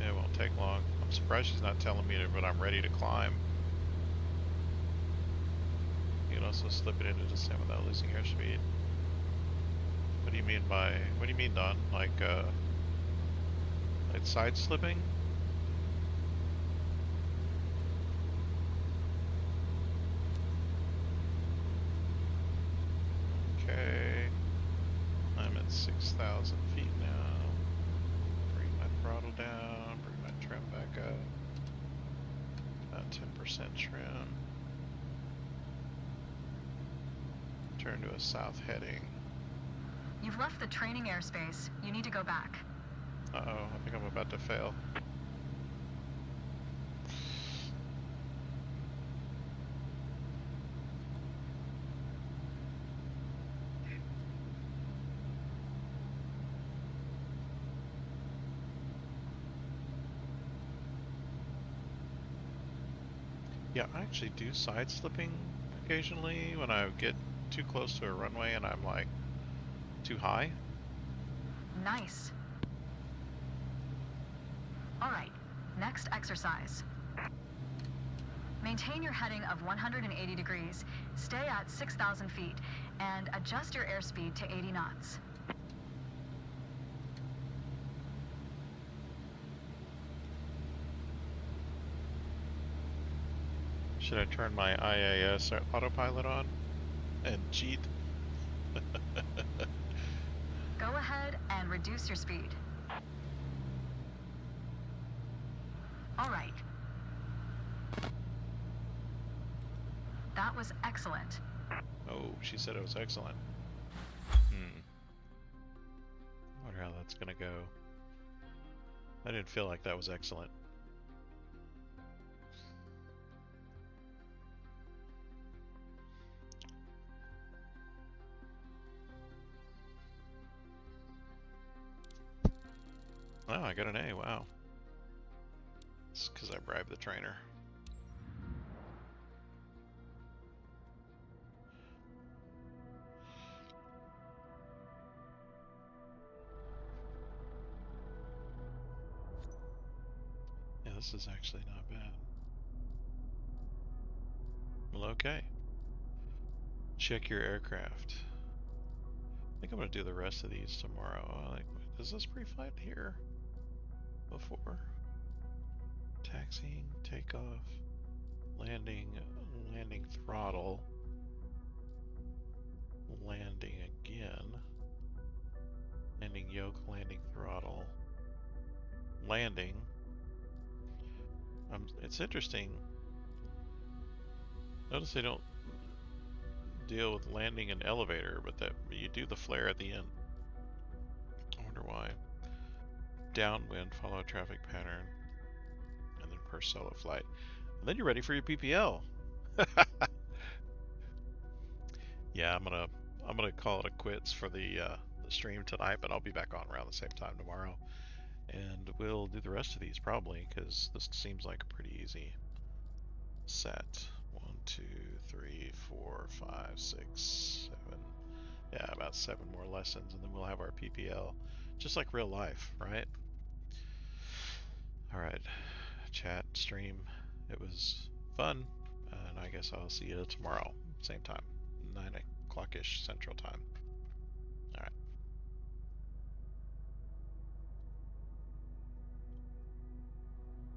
It won't take long. I'm surprised she's not telling me that I'm ready to climb. You can also slip it into descent without losing airspeed. What do you mean Don? Like side slipping? Okay. I'm at 6,000 feet now. Bring my throttle down, bring my trim back up. 10% trim. Turn to a south heading. You've left the training airspace. You need to go back. Uh-oh, I think I'm about to fail. Yeah, I actually do side slipping occasionally when I get too close to a runway and I'm like too high. Nice. All right, next exercise. Maintain your heading of 180 degrees, stay at 6,000 feet, and adjust your airspeed to 80 knots. Should I turn my IAS autopilot on and cheat? Go ahead and reduce your speed. All right. That was excellent. Oh, she said it was excellent. Wonder how that's gonna go. I didn't feel like that was excellent. Oh, I got an A, wow. It's because I bribed the trainer. Yeah, this is actually not bad. Well, okay. Check your aircraft. I think I'm gonna do the rest of these tomorrow. Like, does this pre-flight here before? Taxiing, takeoff, landing, landing throttle, landing again, landing yoke, landing throttle, landing. It's interesting. Notice they don't deal with landing an elevator, but that you do the flare at the end. I wonder why. Downwind, follow traffic pattern, and then per solo flight. And then you're ready for your PPL. Yeah, I'm gonna call it a quits for the stream tonight, but I'll be back on around the same time tomorrow, and we'll do the rest of these probably because this seems like a pretty easy set. 1, 2, 3, 4, 5, 6, 7. Yeah, about 7 more lessons, and then we'll have our PPL, just like real life, right? All right, chat, stream. It was fun, and I guess I'll see you tomorrow, same time, 9 o'clock-ish Central Time.